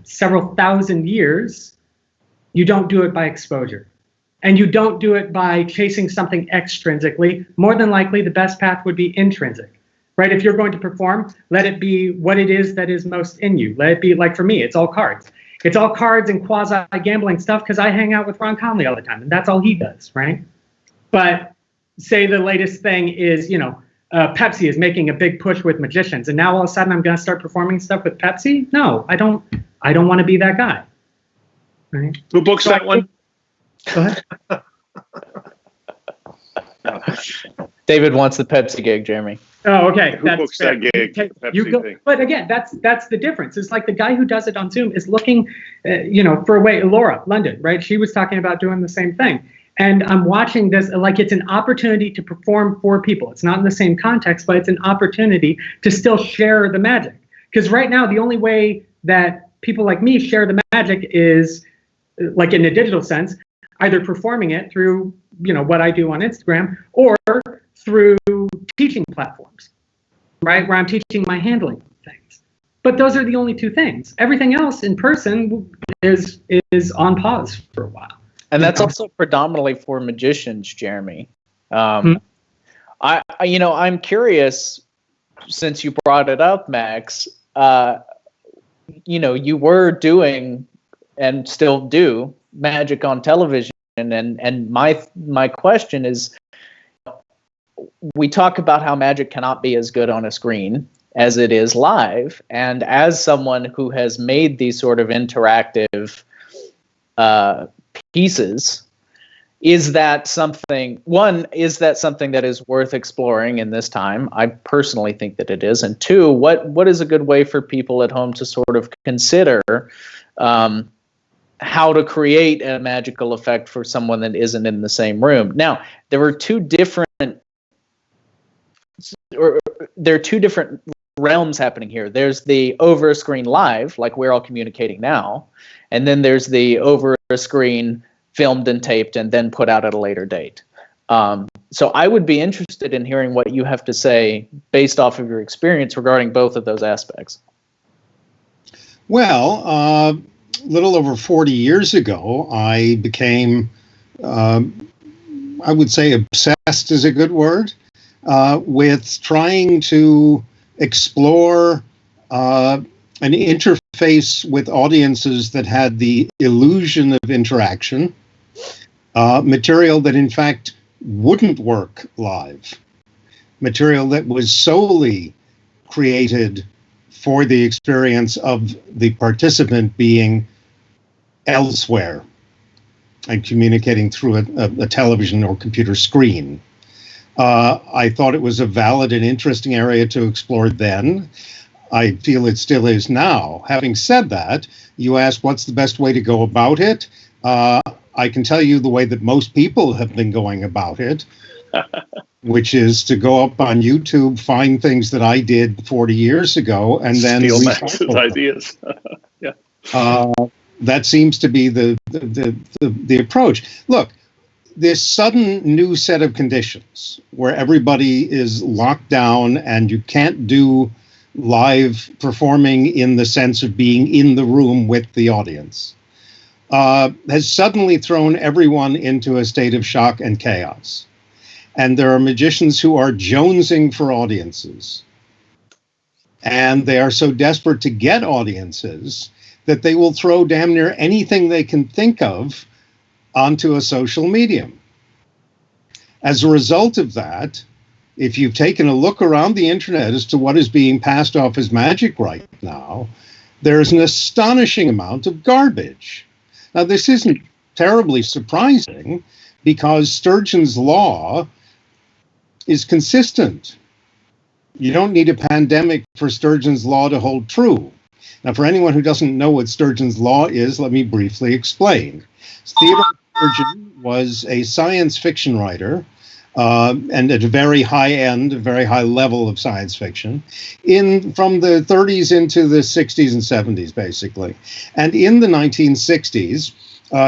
several thousand years, you don't do it by exposure. And you don't do it by chasing something extrinsically. More than likely, the best path would be intrinsic, right? If you're going to perform, let it be what it is that is most in you. Let it be, like for me, it's all cards. It's all cards and quasi-gambling stuff because I hang out with Ron Conley all the time, and that's all he does, right? But say the latest thing is, Pepsi is making a big push with magicians, and now all of a sudden I'm going to start performing stuff with Pepsi? No, I don't want to be that guy. Right? Who books that one? Go ahead. David wants the Pepsi gig, Jeremy. Oh, okay. Who books that gig? Pepsi thing? But again, that's the difference. It's like the guy who does it on Zoom is looking, for a way. Laura London, right? She was talking about doing the same thing. And I'm watching this like it's an opportunity to perform for people. It's not in the same context, but it's an opportunity to still share the magic. Because right now, the only way that people like me share the magic is, like in a digital sense, either performing it through, what I do on Instagram, or through teaching platforms, right? Where I'm teaching my handling things. But those are the only two things. Everything else in person is on pause for a while. And that's also predominantly for magicians, Jeremy. I'm curious, since you brought it up, Max, you were doing and still do magic on television. And my question is, we talk about how magic cannot be as good on a screen as it is live. And as someone who has made these sort of interactive pieces, is that something that is worth exploring in this time? I personally think that it is. And two, what is a good way for people at home to sort of consider how to create a magical effect for someone that isn't in the same room? Now, there are two different realms happening here. There's the over a screen live, like we're all communicating now, and then there's the over a screen filmed and taped and then put out at a later date. So I would be interested in hearing what you have to say based off of your experience regarding both of those aspects. Well, a little over 40 years ago, I became, I would say obsessed is a good word, with trying to explore an interface with audiences that had the illusion of interaction, material that in fact wouldn't work live, material that was solely created for the experience of the participant being elsewhere and communicating through a television or computer screen. I thought it was a valid and interesting area to explore then. I feel it still is now. Having said that, you ask what's the best way to go about it. I can tell you the way that most people have been going about it, which is to go up on YouTube, find things that I did 40 years ago, and then steal Max's ideas. Yeah. That seems to be the approach. Look, this sudden new set of conditions where everybody is locked down and you can't do live performing in the sense of being in the room with the audience has suddenly thrown everyone into a state of shock and chaos. And there are magicians who are jonesing for audiences. And they are so desperate to get audiences that they will throw damn near anything they can think of onto a social medium. As a result of that, if you've taken a look around the internet as to what is being passed off as magic right now, there's an astonishing amount of garbage. Now, this isn't terribly surprising because Sturgeon's law is consistent. You don't need a pandemic for Sturgeon's law to hold true. Now, for anyone who doesn't know what Sturgeon's law is, let me briefly explain. Theodore Sturgeon was a science fiction writer, and at a very high end, a very high level of science fiction, from the 30s into the 60s and 70s, basically. And in the 1960s,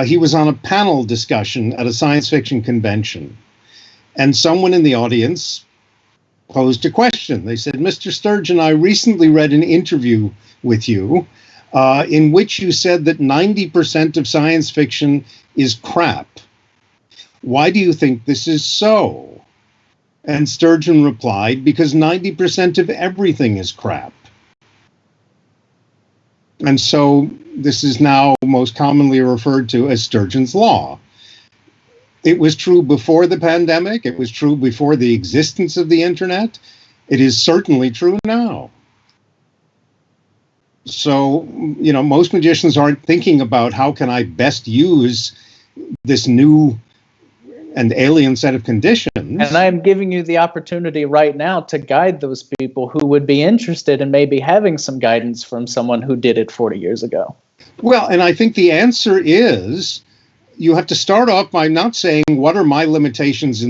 he was on a panel discussion at a science fiction convention. And someone in the audience posed a question. They said, Mr. Sturgeon, I recently read an interview with you in which you said that 90% of science fiction is crap. Why do you think this is so? And Sturgeon replied, because 90% of everything is crap. And so this is now most commonly referred to as Sturgeon's law. It was true before the pandemic. It was true before the existence of the internet. It is certainly true now. So, you know, most magicians aren't thinking about how can I best use this new and alien set of conditions. And I'm giving you the opportunity right now to guide those people who would be interested in maybe having some guidance from someone who did it 40 years ago. Well, and I think the answer is you have to start off by not saying what are my limitations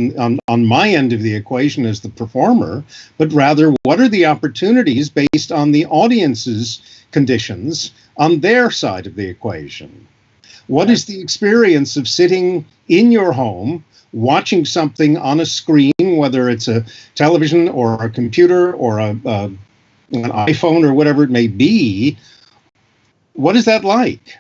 on my end of the equation as the performer, but rather what are the opportunities based on the audience's conditions on their side of the equation. What is the experience of sitting in your home, watching something on a screen, whether it's a television or a computer or an iPhone or whatever it may be? What is that like?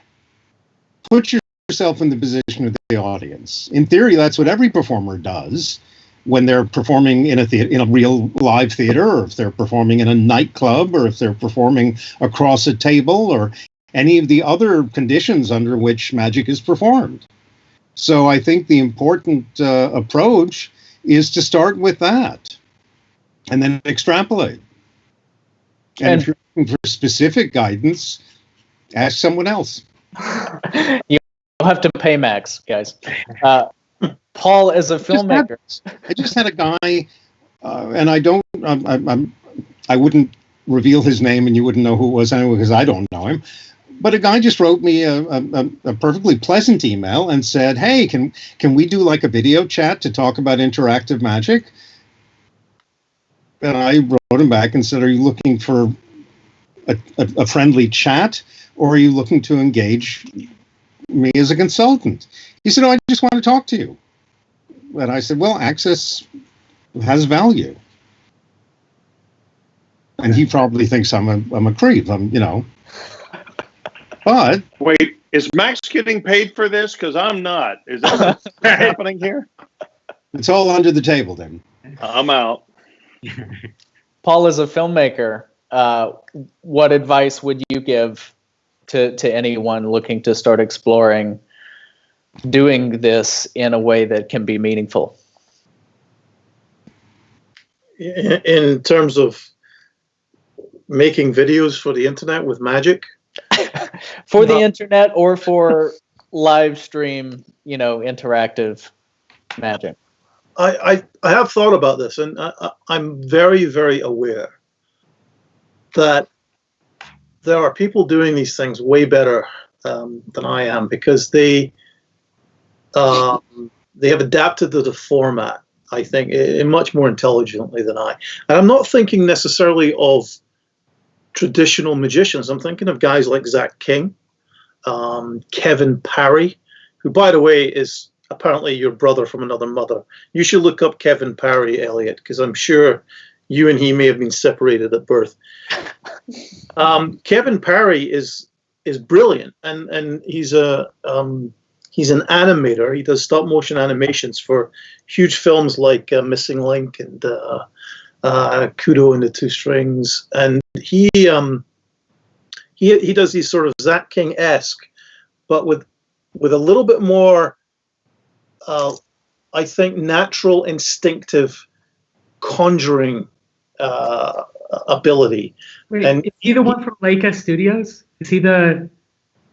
Put yourself in the position of the audience. In theory, that's what every performer does when they're performing in a real live theater, or if they're performing in a nightclub, or if they're performing across a table, or any of the other conditions under which magic is performed. So I think the important approach is to start with that and then extrapolate. And if you're looking for specific guidance, ask someone else. You'll have to pay Max, guys. Paul, as a filmmaker. I just had a guy, and I wouldn't reveal his name and you wouldn't know who it was anyway because I don't know him. But a guy just wrote me a perfectly pleasant email and said, hey, can we do like a video chat to talk about interactive magic? And I wrote him back and said, are you looking for a friendly chat, or are you looking to engage me as a consultant? He said, I just want to talk to you. And I said, well, access has value. And he probably thinks I'm a creep, But wait, is Max getting paid for this? Because I'm not. Is that what's happening here? It's all under the table then. I'm out. Paul, as a filmmaker, what advice would you give to anyone looking to start exploring doing this in a way that can be meaningful? In terms of making videos for the internet with magic? For the internet or for live stream, interactive magic? I have thought about this, and I'm very, very aware that there are people doing these things way better than I am, because they have adapted to the format, I think, much more intelligently than I. And I'm not thinking necessarily of traditional magicians. I'm thinking of guys like Zach King, Kevin Parry, who, by the way, is apparently your brother from another mother. You should look up Kevin Parry, Elliott, because I'm sure you and he may have been separated at birth. Kevin Parry is brilliant, and he's an animator. He does stop motion animations for huge films like Missing Link and Kudo and the Two Strings, and he does these sort of Zach King-esque, but with a little bit more, I think, natural, instinctive conjuring ability. Wait, and is he the one from Leica Studios? Is he the?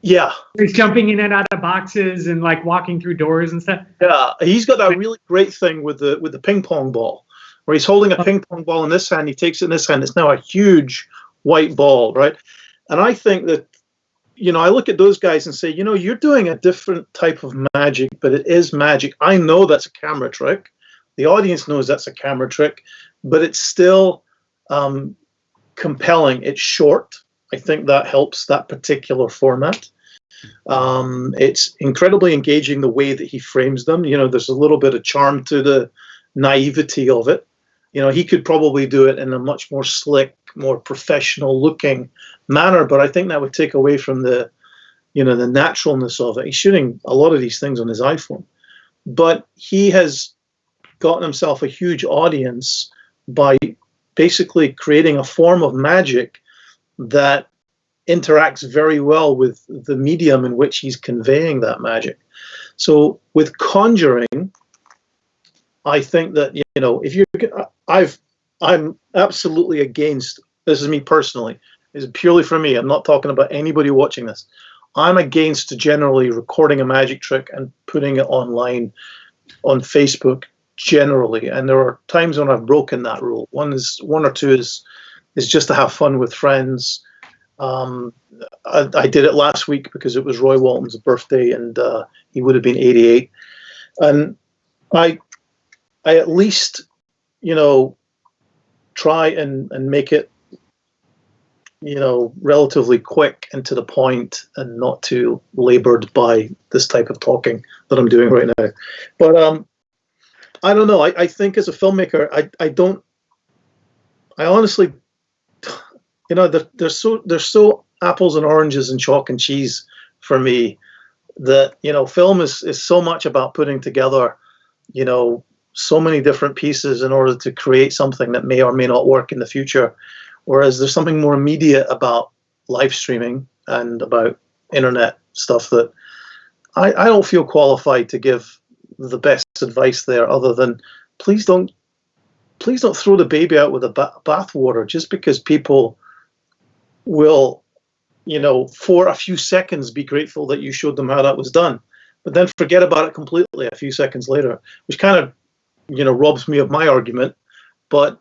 Yeah. He's jumping in and out of boxes and like walking through doors and stuff. Yeah, he's got that really great thing with the ping pong ball, where he's holding a ping pong ball in this hand, he takes it in this hand. It's now a huge white ball, right? And I think that, I look at those guys and say, you're doing a different type of magic, but it is magic. I know that's a camera trick. The audience knows that's a camera trick, but it's still compelling. It's short. I think that helps that particular format. It's incredibly engaging the way that he frames them. There's a little bit of charm to the naivety of it. He could probably do it in a much more slick, more professional looking manner, but I think that would take away from the naturalness of it. He's shooting a lot of these things on his iPhone, but he has gotten himself a huge audience by basically creating a form of magic that interacts very well with the medium in which he's conveying that magic. So with conjuring, I think that, if I'm absolutely against, this is me personally, this is purely for me, I'm not talking about anybody watching this. I'm against generally recording a magic trick and putting it online on Facebook generally. And there are times when I've broken that rule. One or two is just to have fun with friends. I did it last week because it was Roy Walton's birthday, and he would have been 88. And I at least, try and make it, relatively quick and to the point, and not too labored by this type of talking that I'm doing right now. But I don't know. I think as a filmmaker, I honestly, they're so apples and oranges and chalk and cheese for me, that, film is so much about putting together, so many different pieces in order to create something that may or may not work in the future. Whereas there's something more immediate about live streaming and about internet stuff that I don't feel qualified to give the best advice there, other than please don't throw the baby out with the bathwater just because people will, for a few seconds be grateful that you showed them how that was done, but then forget about it completely a few seconds later, which kind of, robs me of my argument. But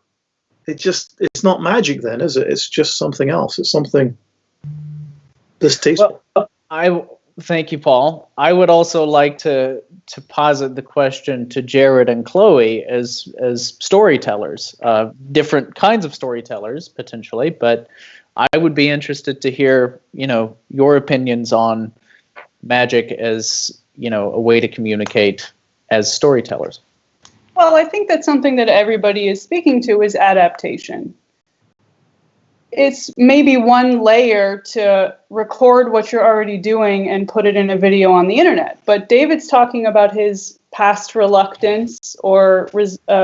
it's not magic then, is it? It's just something else. It's something distasteful. Well, thank you, Paul. I would also like to posit the question to Jared and Chloe as storytellers, different kinds of storytellers potentially, but I would be interested to hear, your opinions on magic as, a way to communicate as storytellers. Well, I think that's something that everybody is speaking to is adaptation. It's maybe one layer to record what you're already doing and put it in a video on the internet. But David's talking about his past reluctance or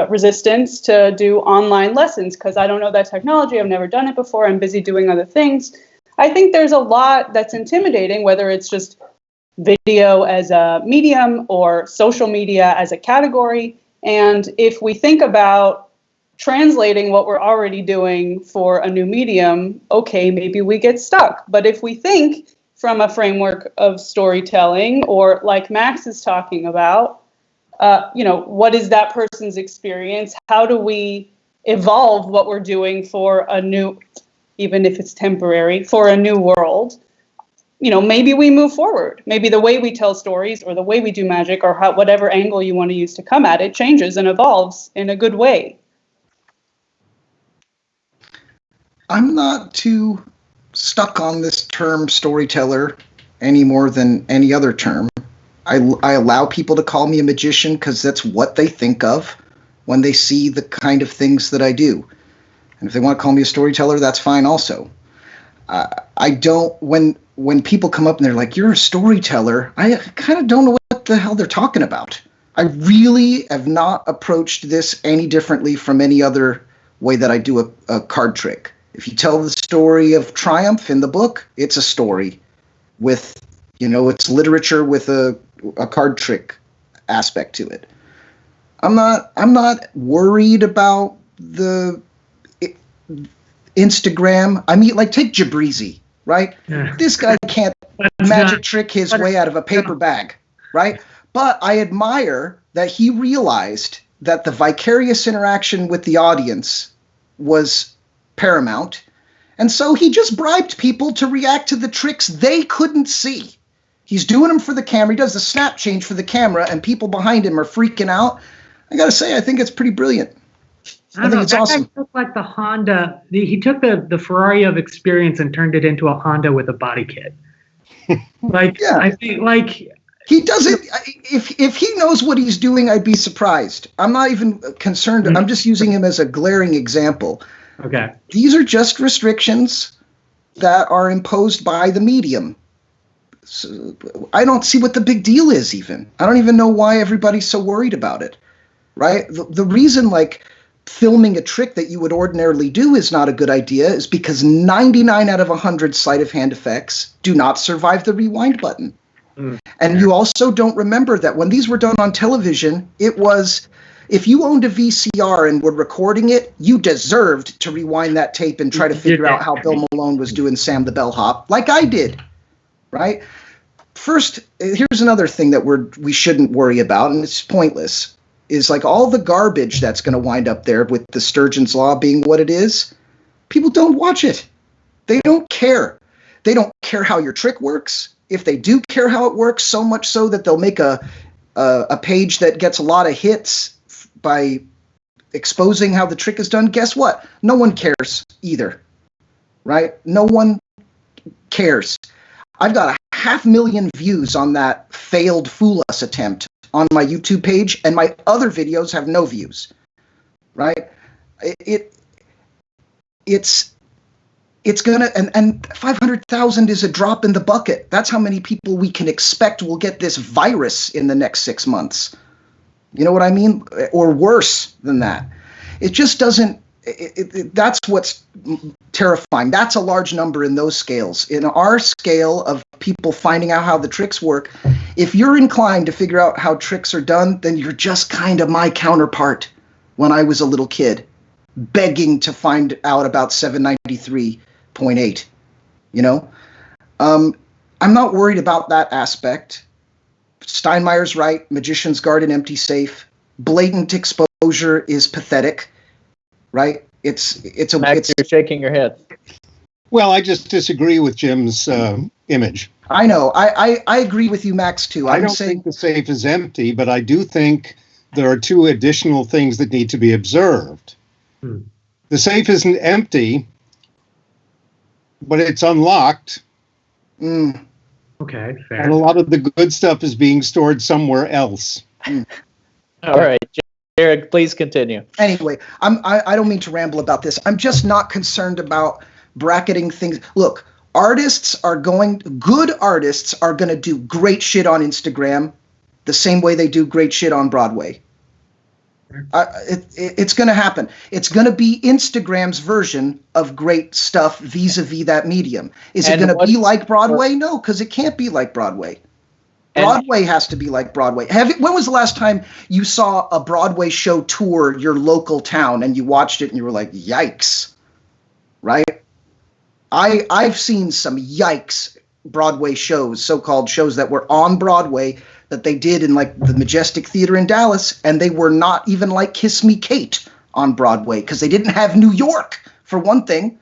resistance to do online lessons because I don't know that technology. I've never done it before. I'm busy doing other things. I think there's a lot that's intimidating, whether it's just video as a medium or social media as a category. And if we think about translating what we're already doing for a new medium, okay, maybe we get stuck. But if we think from a framework of storytelling, or like Max is talking about, what is that person's experience? How do we evolve what we're doing for a new, even if it's temporary, for a new world? Maybe we move forward. Maybe the way we tell stories or the way we do magic or whatever angle you want to use to come at it changes and evolves in a good way. I'm not too stuck on this term storyteller any more than any other term. I allow people to call me a magician because that's what they think of when they see the kind of things that I do. And if they want to call me a storyteller, that's fine also. I don't, when people come up and they're like, you're a storyteller, I kind of don't know what the hell they're talking about. I really have not approached this any differently from any other way that I do a card trick. If you tell the story of Triumph in the book, it's a story with, it's literature with a card trick aspect to it. I'm not worried about the Instagram. I mean, like, take Jabrizi, right? Yeah. This guy can't magic trick his way out of a paper bag, right? But I admire that he realized that the vicarious interaction with the audience was paramount, and so he just bribed people to react to the tricks they couldn't see. He's doing them for the camera. He does the snap change for the camera, and people behind him are freaking out. I gotta say, I think it's pretty brilliant. I think it's awesome. Guy took like the Honda. He took the Ferrari of experience and turned it into a Honda with a body kit. Yeah. I think he does it. If he knows what he's doing, I'd be surprised. I'm not even concerned. I'm just using him as a glaring example. Okay. These are just restrictions that are imposed by the medium. So I don't see what the big deal is even. I don't even know why everybody's so worried about it, right? The reason, filming a trick that you would ordinarily do is not a good idea is because 99 out of 100 sleight of hand effects do not survive the rewind button. And you also don't remember that when these were done on television, it was, if you owned a VCR and were recording it, you deserved to rewind that tape and try to figure out how Bill Malone was doing Sam the Bellhop, like I did, right? First, here's another thing that we shouldn't worry about, and it's pointless, is all the garbage that's going to wind up there with the Sturgeon's Law being what it is. People don't watch it. They don't care. They don't care how your trick works. If they do care how it works, so much so that they'll make a page that gets a lot of hits by exposing how the trick is done, guess what? No one cares either, right? No one cares. I've got 500,000 views on that failed Fool Us attempt on my YouTube page, and my other videos have no views, right? It's gonna, and 500,000 is a drop in the bucket. That's how many people we can expect will get this virus in the next 6 months. You know what I mean? Or worse than that. It just doesn't, that's what's terrifying. That's a large number in those scales. In our scale of people finding out how the tricks work, if you're inclined to figure out how tricks are done, then you're just kind of my counterpart when I was a little kid, begging to find out about 793.8, I'm not worried about that aspect. Steinmeier's right, Magician's Garden, empty safe. Blatant exposure is pathetic, right? Max, you're shaking your head. Well, I just disagree with Jim's image. I know. I agree with you, Max, too. I don't think the safe is empty, but I do think there are two additional things that need to be observed. The safe isn't empty, but it's unlocked. Okay, fair. And a lot of the good stuff is being stored somewhere else. All right, Jared, please continue. Anyway, I don't mean to ramble about this. I'm just not concerned about bracketing things. Look, good artists are going to do great shit on Instagram the same way they do great shit on Broadway. It's going to happen. It's going to be Instagram's version of great stuff vis-a-vis that medium. Is it going to be like Broadway? No, because it can't be like Broadway. Broadway has to be like Broadway. When was the last time you saw a Broadway show tour your local town and you watched it and you were like, yikes, right? I've seen some yikes Broadway shows, so-called shows that were on Broadway that they did in like the Majestic Theater in Dallas, and they were not even like Kiss Me Kate on Broadway because they didn't have New York, for one thing.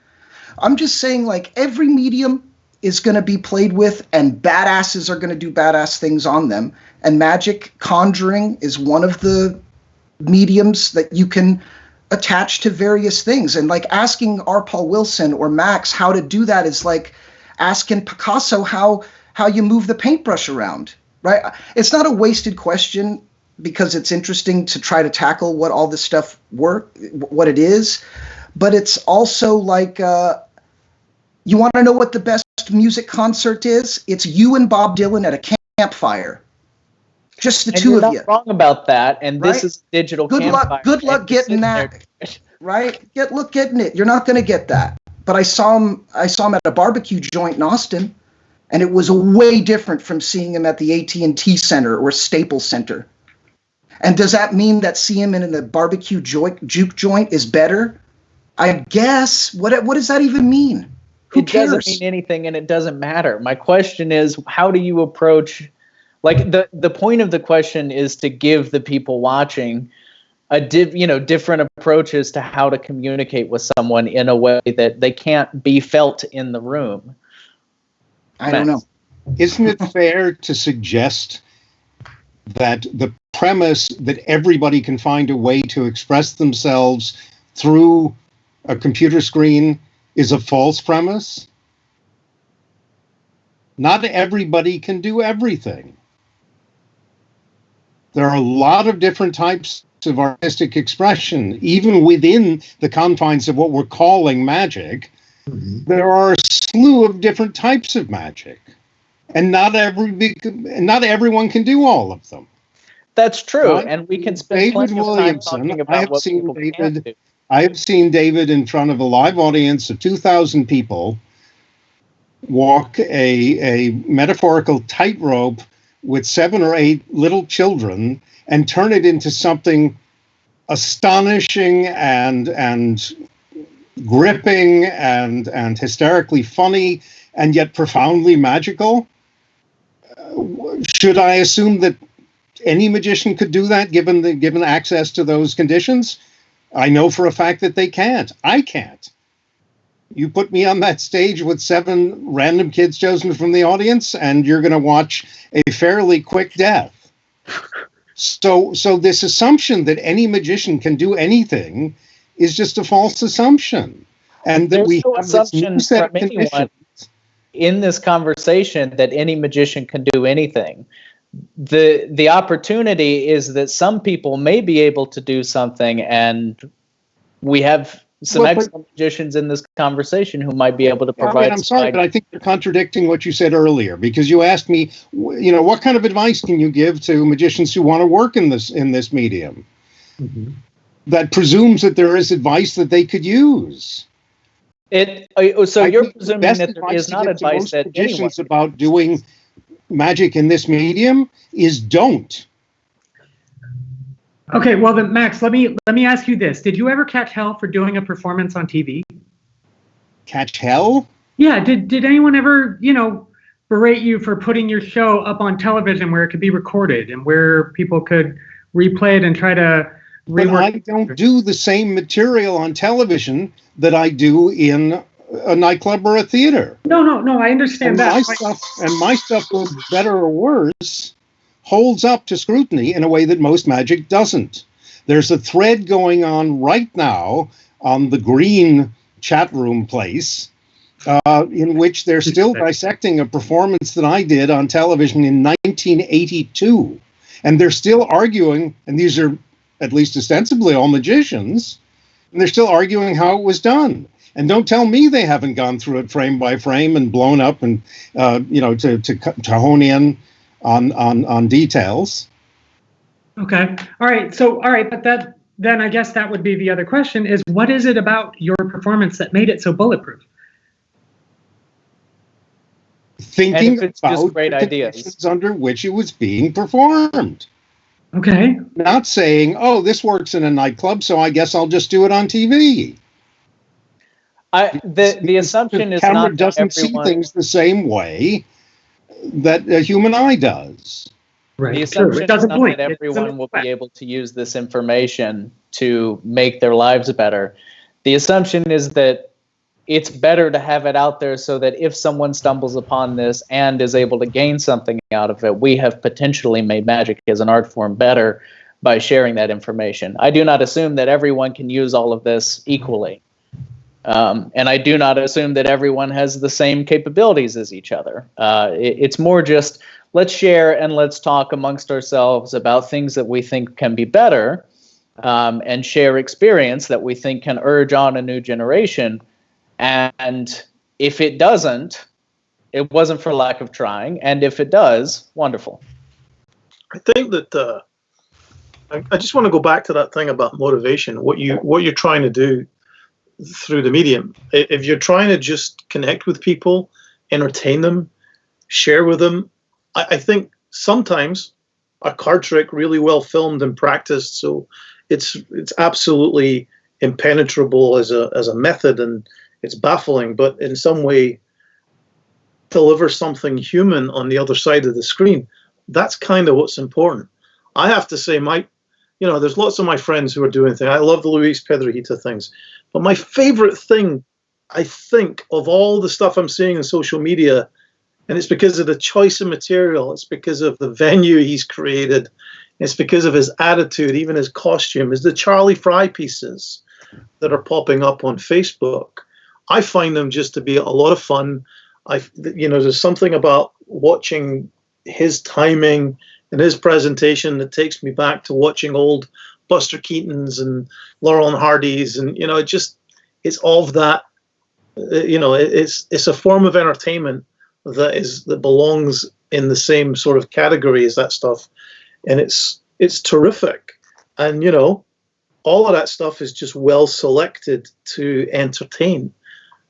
I'm just saying, like, every medium is going to be played with, and badasses are going to do badass things on them. And magic, conjuring, is one of the mediums that you can attach to various things. And like asking R. Paul Wilson or Max how to do that is like asking Picasso how you move the paintbrush around, right? It's not a wasted question because it's interesting to try to tackle what all this stuff what it is. But it's also like, you want to know what the best music concert is? It's you and Bob Dylan at a campfire. Just the two of you. You're not wrong about that, and right? This is digital Good campfire. Good luck getting that, right? Getting it. You're not going to get that. But I saw him at a barbecue joint in Austin, and it was way different from seeing him at the AT&T Center or Staples Center. And does that mean that seeing him in the barbecue juke joint is better? I guess. What does that even mean? Who cares? It doesn't mean anything, and it doesn't matter. My question is, how do you approach? Like the point of the question is to give the people watching different approaches to how to communicate with someone in a way that they can't be felt in the room. I don't know. Isn't it fair to suggest that the premise that everybody can find a way to express themselves through a computer screen is a false premise? Not everybody can do everything. There are a lot of different types of artistic expression, even within the confines of what we're calling magic. Mm-hmm. There are a slew of different types of magic, and not everyone can do all of them. That's true, and we can spend David plenty of time Williamson, talking about what people can't do. I have seen David in front of a live audience of 2,000 people walk a metaphorical tightrope with 7 or 8 little children and turn it into something astonishing and gripping and hysterically funny and yet profoundly magical. Should I assume that any magician could do that given access to those conditions? I know for a fact that they can't. I can't. You put me on that stage with 7 random kids chosen from the audience, and you're going to watch a fairly quick death. So this assumption that any magician can do anything is just a false assumption. And that we have this new set of conditions in this conversation that any magician can do anything. The opportunity is that some people may be able to do something, and we have some excellent magicians in this conversation who might be able to provide. I'm sorry, but I think you're contradicting what you said earlier, because you asked me, what kind of advice can you give to magicians who want to work in this medium? Mm-hmm. That presumes that there is advice that they could use. So you're presuming that there is not advice that magicians about doing magic in this medium is don't. Okay, well then, Max, let me ask you this: did you ever catch hell for doing a performance on TV? Catch hell? Yeah. Did anyone ever, berate you for putting your show up on television where it could be recorded and where people could replay it and try to rework? But I don't do the same material on television that I do in a nightclub or a theater. No, I understand that. My stuff, goes better or worse, holds up to scrutiny in a way that most magic doesn't. There's a thread going on right now on the Green chat room place in which they're still dissecting a performance that I did on television in 1982. And they're still arguing, and these are at least ostensibly all magicians, and they're still arguing how it was done. And don't tell me they haven't gone through it frame by frame and blown up and, to hone in on details. Okay. All right. But then I guess that would be the other question is, what is it about your performance that made it so bulletproof? thinking if it's about just great the ideas. conditions under which it was being performed. Okay. Not saying, oh, this works in a nightclub, so I guess I'll just do it on TV. The assumption The is camera not that doesn't see everyone. things the same way that a human eye does. Right. The True. assumption It doesn't is not blink. that It doesn't everyone will reflect. be able to use this information to make their lives better. The assumption is that it's better to have it out there so that if someone stumbles upon this and is able to gain something out of it, we have potentially made magic as an art form better by sharing that information. I do not assume that everyone can use all of this equally. And I do not assume that everyone has the same capabilities as each other. It's more just let's share and let's talk amongst ourselves about things that we think can be better, and share experience that we think can urge on a new generation. And if it doesn't, it wasn't for lack of trying. And if it does, wonderful. I think that I just want to go back to that thing about motivation. What you're trying to do through the medium. If you're trying to just connect with people, entertain them, share with them, I think sometimes a card trick really well filmed and practiced, so it's absolutely impenetrable as a method, and it's baffling, but in some way deliver something human on the other side of the screen. That's kind of what's important. I have to say, there's lots of my friends who are doing things. I love the Luis Pedrahita things. But my favorite thing, I think, of all the stuff I'm seeing on social media, and it's because of the choice of material, it's because of the venue he's created, it's because of his attitude, even his costume, is the Charlie Fry pieces that are popping up on Facebook. I find them just to be a lot of fun. There's something about watching his timing and his presentation that takes me back to watching old Buster Keatons and Laurel and Hardy's, and it's all of that. It's a form of entertainment that belongs in the same sort of category as that stuff, and it's terrific. And all of that stuff is just well selected to entertain,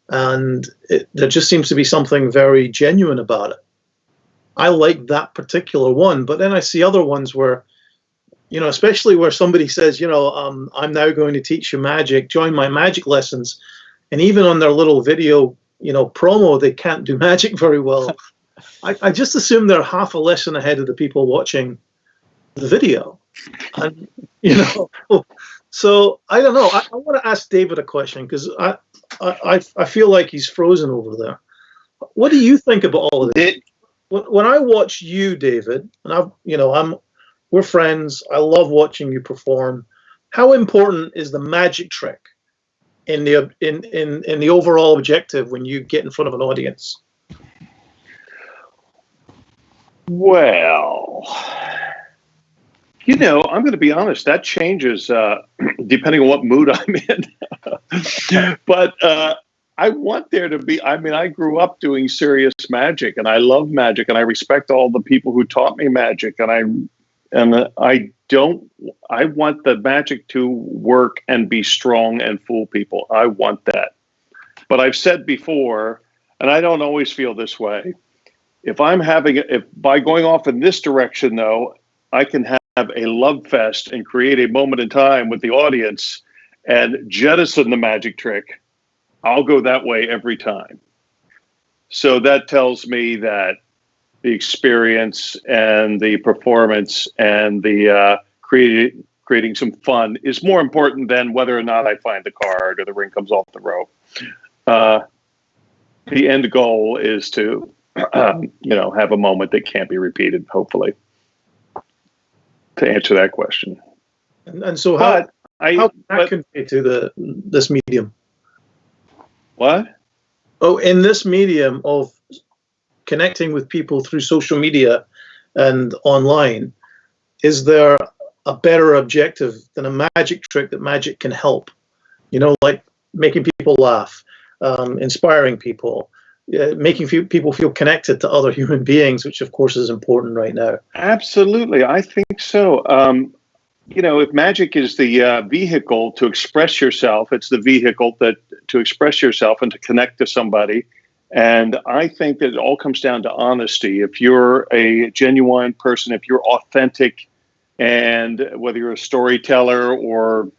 and there just seems to be something very genuine about it. I like that particular one, but then I see other ones where, especially where somebody says, I'm now going to teach you magic, join my magic lessons. And even on their little video, promo, they can't do magic very well. I just assume they're half a lesson ahead of the people watching the video. And, so I don't know. I want to ask David a question, because I feel like he's frozen over there. What do you think about all of this? When I watch you, David, and we're friends. I love watching you perform. How important is the magic trick in the overall objective when you get in front of an audience? Well, I'm going to be honest. That changes depending on what mood I'm in. But I want there to be, I grew up doing serious magic, and I love magic, and I respect all the people who taught me magic, and I want the magic to work and be strong and fool people. I want that. But I've said before, and I don't always feel this way, if by going off in this direction, though, I can have a love fest and create a moment in time with the audience and jettison the magic trick, I'll go that way every time. So that tells me that the experience and the performance and the creating some fun is more important than whether or not I find the card or the ring comes off the rope. The end goal is to, have a moment that can't be repeated, hopefully, to answer that question. And so how can that convey to this medium? What? Oh, in this medium of connecting with people through social media and online, is there a better objective than a magic trick that magic can help? Like making people laugh, inspiring people, making people feel connected to other human beings, which of course is important right now. Absolutely. I think so. If magic is the vehicle to express yourself, it's the vehicle to express yourself and to connect to somebody And I think that it all comes down to honesty. If you're a genuine person, if you're authentic, and whether you're a storyteller or,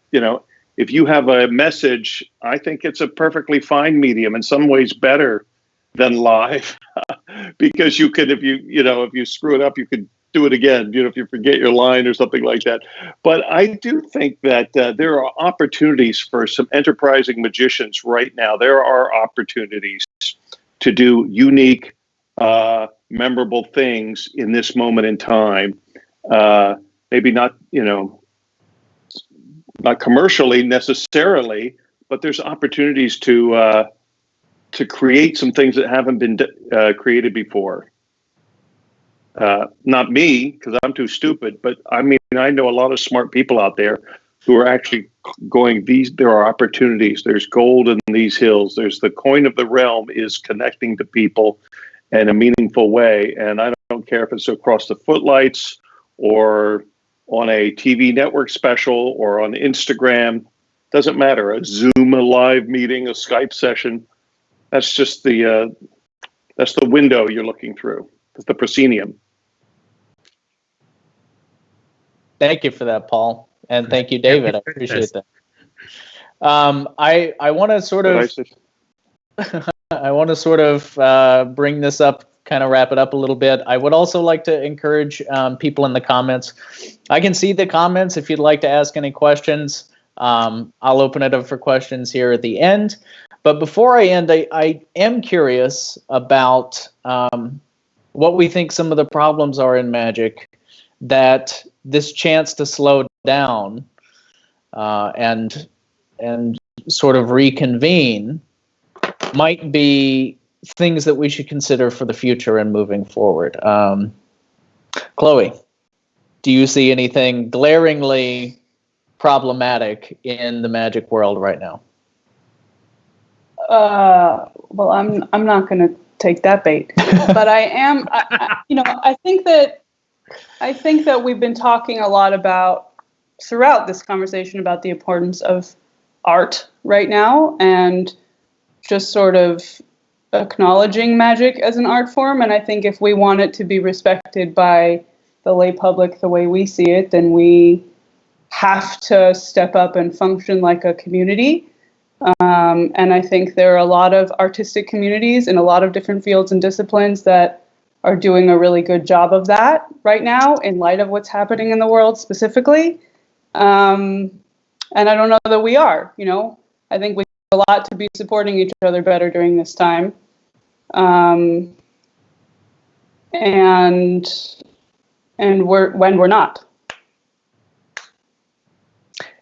if you have a message, I think it's a perfectly fine medium, in some ways better than live, because you could, if you screw it up, you could do it again, if you forget your line or something like that. But I do think that there are opportunities for some enterprising magicians right now. There are opportunities to do unique, memorable things in this moment in time. Maybe not, not commercially necessarily, but there's opportunities to create some things that haven't been created before. Not me, because I'm too stupid, but I know a lot of smart people out there who are actually going, there are opportunities. There's gold in these hills. There's the coin of the realm is connecting to people in a meaningful way. And I don't care if it's across the footlights or on a TV network special or on Instagram. Doesn't matter. A Zoom, a live meeting, a Skype session. That's just the window you're looking through. That's the proscenium. Thank you for that, Paul. And thank you, David. I appreciate that. I want to sort of bring this up, kind of wrap it up a little bit. I would also like to encourage people in the comments. I can see the comments if you'd like to ask any questions. I'll open it up for questions here at the end. But before I end, I am curious about what we think some of the problems are in Magic that this chance to slow down and sort of reconvene might be things that we should consider for the future and moving forward. Chloe, do you see anything glaringly problematic in the Magic world right now? Well, I'm not going to take that bait, but I am. I think that we've been talking a lot about throughout this conversation about the importance of art right now and just sort of acknowledging magic as an art form. And I think if we want it to be respected by the lay public the way we see it, then we have to step up and function like a community. And I think there are a lot of artistic communities in a lot of different fields and disciplines that are doing a really good job of that right now in light of what's happening in the world specifically. And I don't know that we are, I think we have a lot to be supporting each other better during this time. And when we're not.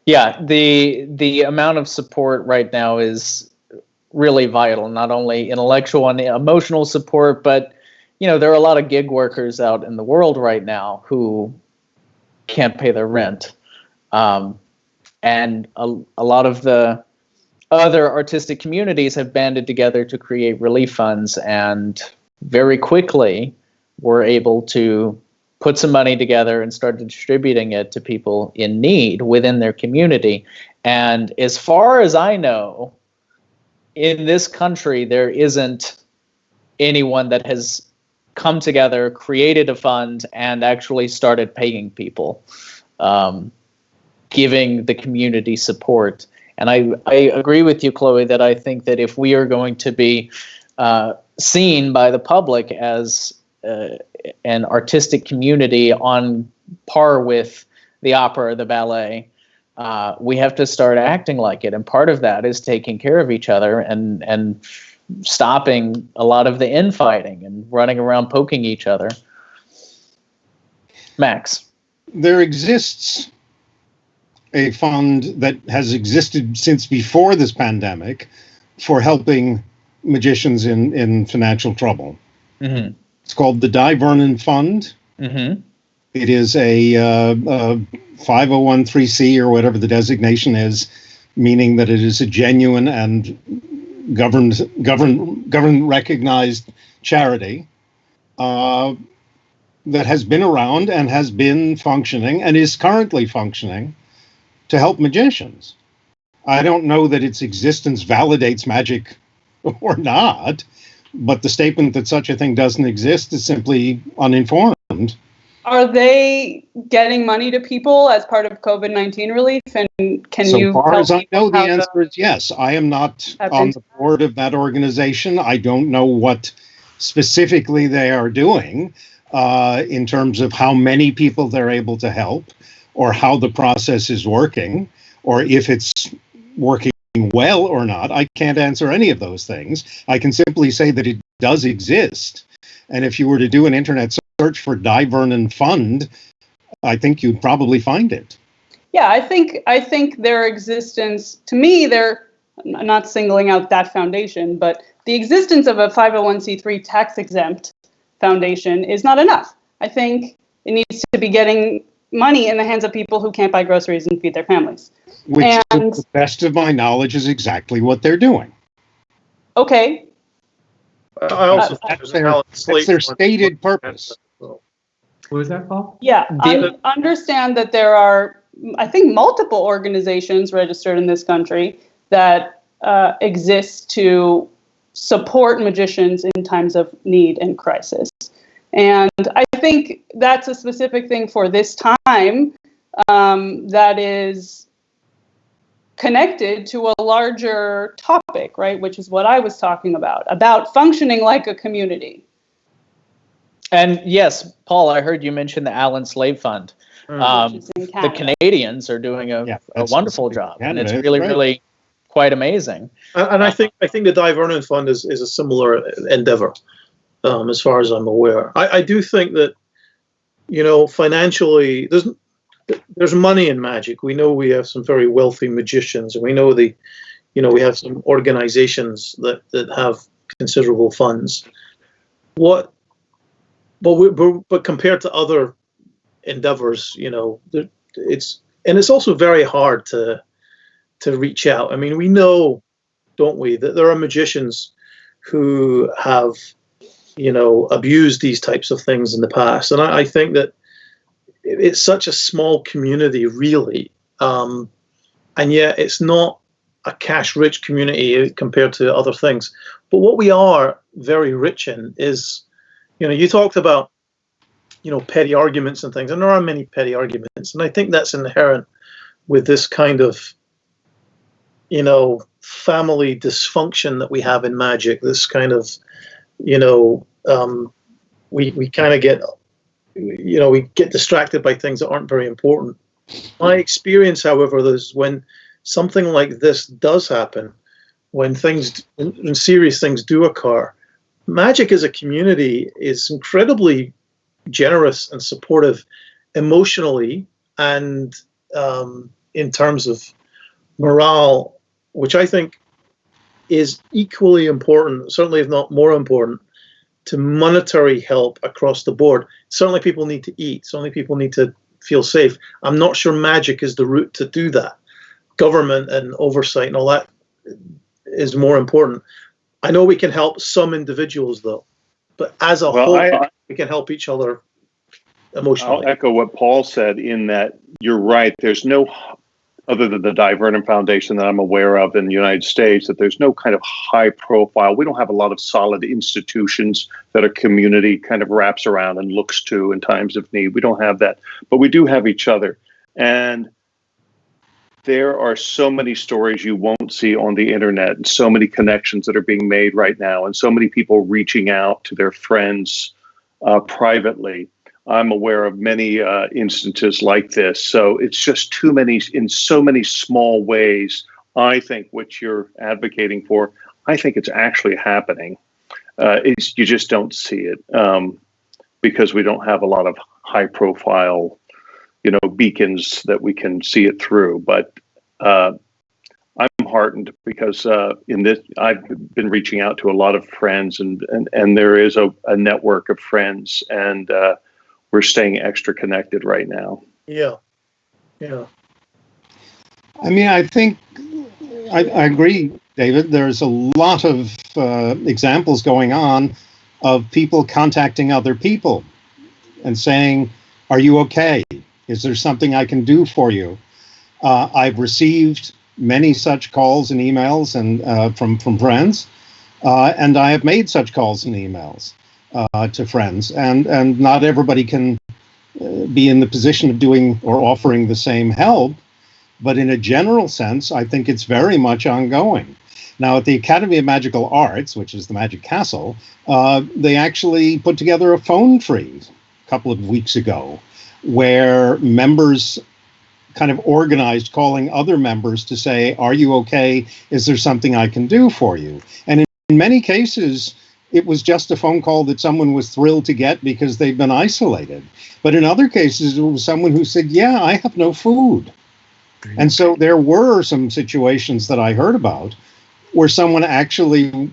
Yeah, the amount of support right now is really vital, not only intellectual and emotional support, but there are a lot of gig workers out in the world right now who can't pay their rent. And a lot of the other artistic communities have banded together to create relief funds, and very quickly were able to put some money together and started distributing it to people in need within their community. And as far as I know, in this country, there isn't anyone that has come together, created a fund, and actually started paying people, giving the community support. And I agree with you, Chloe, that I think that if we are going to be seen by the public as an artistic community on par with the opera, the ballet, we have to start acting like it. And part of that is taking care of each other and stopping a lot of the infighting and running around poking each other. Max. There exists a fund that has existed since before this pandemic for helping magicians in financial trouble. Mm-hmm. It's called the Di Vernon Fund. Mm-hmm. It is a 501(c) or whatever the designation is, meaning that it is a genuine and government recognized charity that has been around and has been functioning and is currently functioning to help magicians. I don't know that its existence validates magic or not, but the statement that such a thing doesn't exist is simply uninformed. Are they getting money to people as part of COVID-19 relief? And can So you far tell as I know, the how answer is yes. I am not Have on been- the board of that organization. I don't know what specifically they are doing in terms of how many people they're able to help, or how the process is working, or if it's working well or not. I can't answer any of those things. I can simply say that it does exist. And if you were to do an internet search for Die Vernon Fund, I think you'd probably find it. Yeah, I think their existence, to me, they're not singling out that foundation, but the existence of a 501c3 tax-exempt foundation is not enough. I think it needs to be getting money in the hands of people who can't buy groceries and feed their families. Which, And- to the best of my knowledge, is exactly what they're doing. Okay, I also think That's there's an Alex their Slate fund. stated purpose. What was that, Paul? yeah, The- understand that there are, I think, multiple organizations registered in this country that exist to support magicians in times of need and crisis. And I think that's a specific thing for this time that is connected to a larger topic, right? Which is what I was talking about functioning like a community. And yes, Paul, I heard you mention the Alan Slave Fund. Which is in The Canada. Canadians are doing a that's wonderful in job, and Canada, it's that's really, right. really quite amazing. And I think the Die Vernon Fund is a similar endeavor, as far as I'm aware. I do think that, financially, there's money in magic. We know we have some very wealthy magicians, and we know we have some organizations that have considerable funds. But compared to other endeavors, it's also very hard to reach out. I mean, we know, don't we, that there are magicians who have, abused these types of things in the past. And I think that it's such a small community, really. And yet it's not a cash-rich community compared to other things. But what we are very rich in is, you talked about, petty arguments and things, and there are many petty arguments. And I think that's inherent with this kind of, family dysfunction that we have in magic. This kind of, we kind of get, we get distracted by things that aren't very important. My experience, however, is when something like this does happen, when serious things do occur, magic as a community is incredibly generous and supportive emotionally and in terms of morale, which I think is equally important, certainly if not more important, to monetary help across the board. Certainly people need to eat. Certainly people need to feel safe. I'm not sure magic is the route to do that. Government and oversight and all that is more important. I know we can help some individuals, though, but as a whole, we can help each other emotionally. I'll echo what Paul said in that you're right. There's no, other than the Die Vernon Foundation that I'm aware of in the United States, that there's no kind of high profile. We don't have a lot of solid institutions that a community kind of wraps around and looks to in times of need. We don't have that, but we do have each other. And there are so many stories you won't see on the internet, and so many connections that are being made right now, and so many people reaching out to their friends privately. I'm aware of many instances like this. So it's just too many, in so many small ways. I think what you're advocating for, I think it's actually happening. You just don't see it because we don't have a lot of high profile, beacons that we can see it through. But I'm heartened because in this, I've been reaching out to a lot of friends, and there is a network of friends, and we're staying extra connected right now. Yeah. I mean, I think I agree, David. There's a lot of examples going on of people contacting other people and saying, "Are you okay? Is there something I can do for you?" I've received many such calls and emails and from friends, And I have made such calls and emails to friends, and not everybody can be in the position of doing or offering the same help. But in a general sense, I think it's very much ongoing. Now, at the Academy of Magical Arts, which is the Magic Castle, they actually put together a phone tree a couple of weeks ago where members kind of organized calling other members to say, are you okay? Is there something I can do for you? And in many cases, it was just a phone call that someone was thrilled to get because they'd been isolated. But in other cases, it was someone who said, yeah, I have no food. And so there were some situations that I heard about where someone actually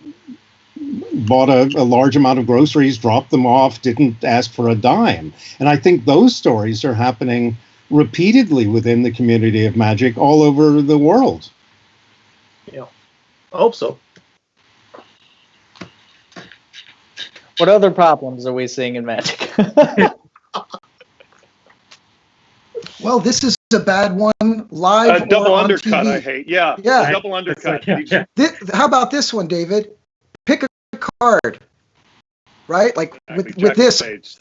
bought a large amount of groceries, dropped them off, didn't ask for a dime. And I think those stories are happening repeatedly within the community of magic all over the world. Yeah, I hope so. What other problems are we seeing in magic? Well, this is a bad one, live A double or on undercut, TV. I hate. Yeah, Yeah. a double undercut. How about this one, David? Pick a card, right? Like with Jack of this. spades.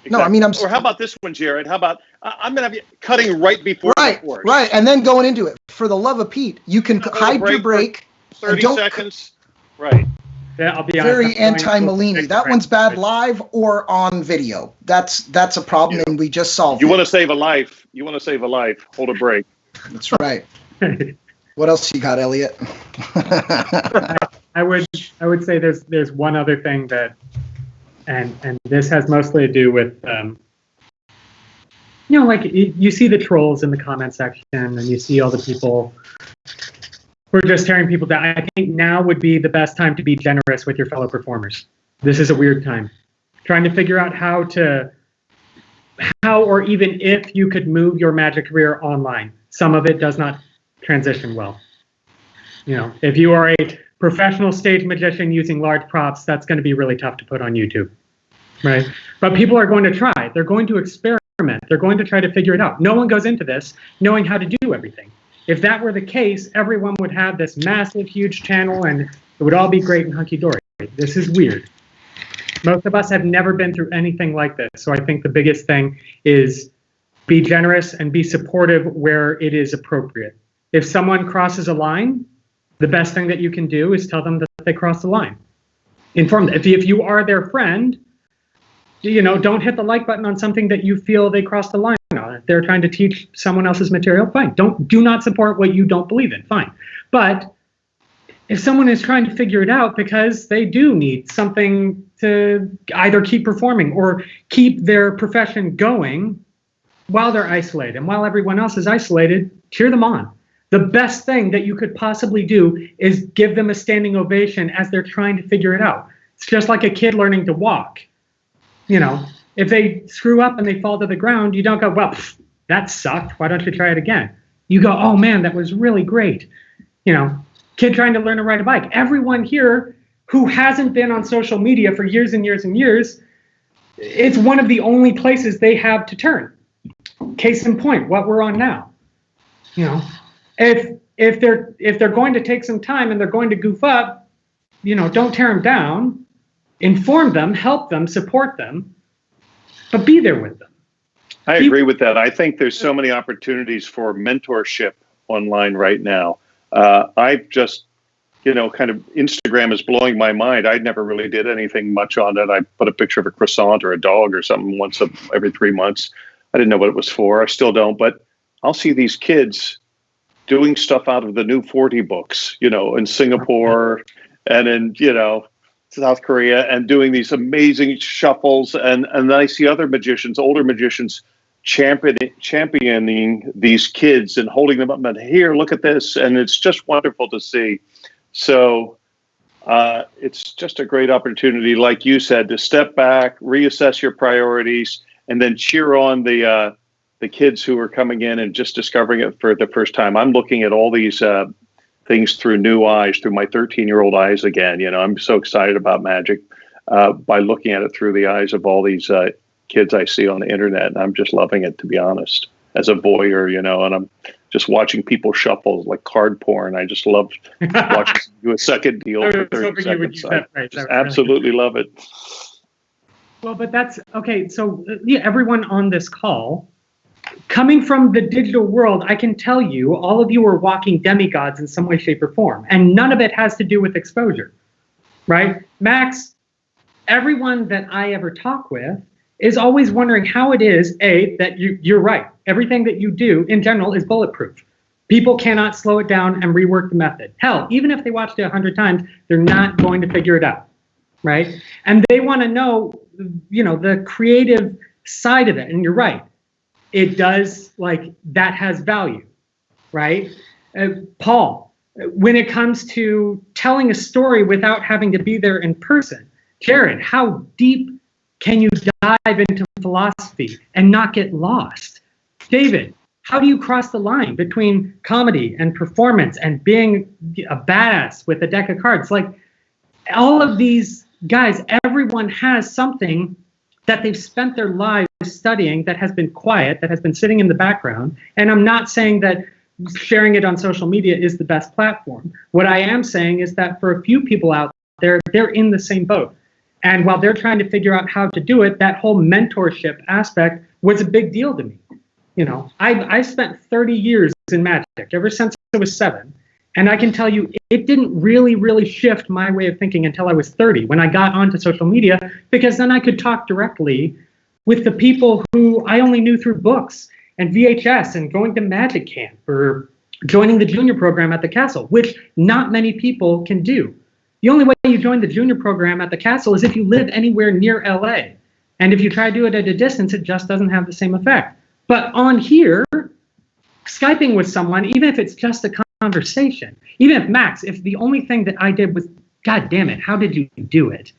No, I mean, Or how about this one, Jared? How about I'm going to have you cutting right before the horse. Right, and then going into it. For the love of Pete, you can hide your break. 30 seconds. Right. Yeah, I'll be honest. Very anti-Malini. That one's bad live or on video. That's a problem, and we just solved it. You want to save a life. You want to save a life. Hold a break. That's right. What else you got, Elliot? I would say there's one other thing that, and this has mostly to do with, like you see the trolls in the comment section, and you see all the people who are just tearing people down. I think now would be the best time to be generous with your fellow performers. This is a weird time. Trying to figure out how or even if you could move your magic career online. Some of it does not transition well. If you are a professional stage magician using large props, that's going to be really tough to put on YouTube, right? But people are going to try. They're going to experiment. They're going to try to figure it out. No one goes into this knowing how to do everything. If that were the case, everyone would have this massive, huge channel, and it would all be great and hunky-dory. This is weird. Most of us have never been through anything like this. So I think the biggest thing is be generous and be supportive where it is appropriate. If someone crosses a line, the best thing that you can do is tell them that they crossed the line. Inform them. If you are their friend, don't hit the like button on something that you feel they crossed the line on. If they're trying to teach someone else's material, fine. Do not support what you don't believe in, fine. But if someone is trying to figure it out because they do need something to either keep performing or keep their profession going while they're isolated, and while everyone else is isolated, cheer them on. The best thing that you could possibly do is give them a standing ovation as they're trying to figure it out. It's just like a kid learning to walk. If they screw up and they fall to the ground, you don't go, well, that sucked. Why don't you try it again? You go, oh man, that was really great. Kid trying to learn to ride a bike. Everyone here who hasn't been on social media for years and years and years, it's one of the only places they have to turn. Case in point, what we're on now. If they're going to take some time and they're going to goof up, don't tear them down. Inform them, help them, support them, but be there with them. I agree with that. I think there's so many opportunities for mentorship online right now. I've just, kind of Instagram is blowing my mind. I never really did anything much on it. I put a picture of a croissant or a dog or something once every 3 months. I didn't know what it was for. I still don't, but I'll see these kids doing stuff out of the new 40 books, in Singapore and in, South Korea, and doing these amazing shuffles. And I see other magicians, older magicians, championing these kids and holding them up and here, look at this. And it's just wonderful to see. So it's just a great opportunity, like you said, to step back, reassess your priorities, and then cheer on the kids who are coming in and just discovering it for the first time. I'm looking at all these things through new eyes, through my 13-year-old eyes again. I'm so excited about magic by looking at it through the eyes of all these kids I see on the internet, and I'm just loving it, to be honest, as a voyeur, and I'm just watching people shuffle like card porn. I just love watching you do a second deal for 30 seconds. I just absolutely love it. Well, but that's okay. So yeah, everyone on this call, coming from the digital world, I can tell you, all of you are walking demigods in some way, shape, or form, and none of it has to do with exposure, right? Max, everyone that I ever talk with is always wondering how it is, A, that you're right. Everything that you do in general is bulletproof. People cannot slow it down and rework the method. Hell, even if they watched it 100 times, they're not going to figure it out, right? And they want to know, the creative side of it. And you're right. It does, that has value, right? Paul, when it comes to telling a story without having to be there in person. Jared, how deep can you dive into philosophy and not get lost? David, how do you cross the line between comedy and performance and being a badass with a deck of cards? All of these guys, everyone has something that they've spent their lives studying that has been quiet, that has been sitting in the background. And I'm not saying that sharing it on social media is the best platform. What I am saying is that for a few people out there, they're in the same boat. And while they're trying to figure out how to do it, that whole mentorship aspect was a big deal to me. I spent 30 years in Magic, ever since I was 7. And I can tell you, it didn't really shift my way of thinking until I was 30, when I got onto social media, because then I could talk directly with the people who I only knew through books and VHS and going to Magic Camp or joining the junior program at the castle, which not many people can do. The only way you join the junior program at the castle is if you live anywhere near LA. And if you try to do it at a distance, it just doesn't have the same effect. But on here, Skyping with someone, even if it's just a conversation, even if Max, if the only thing that I did was, God damn it, how did you do it?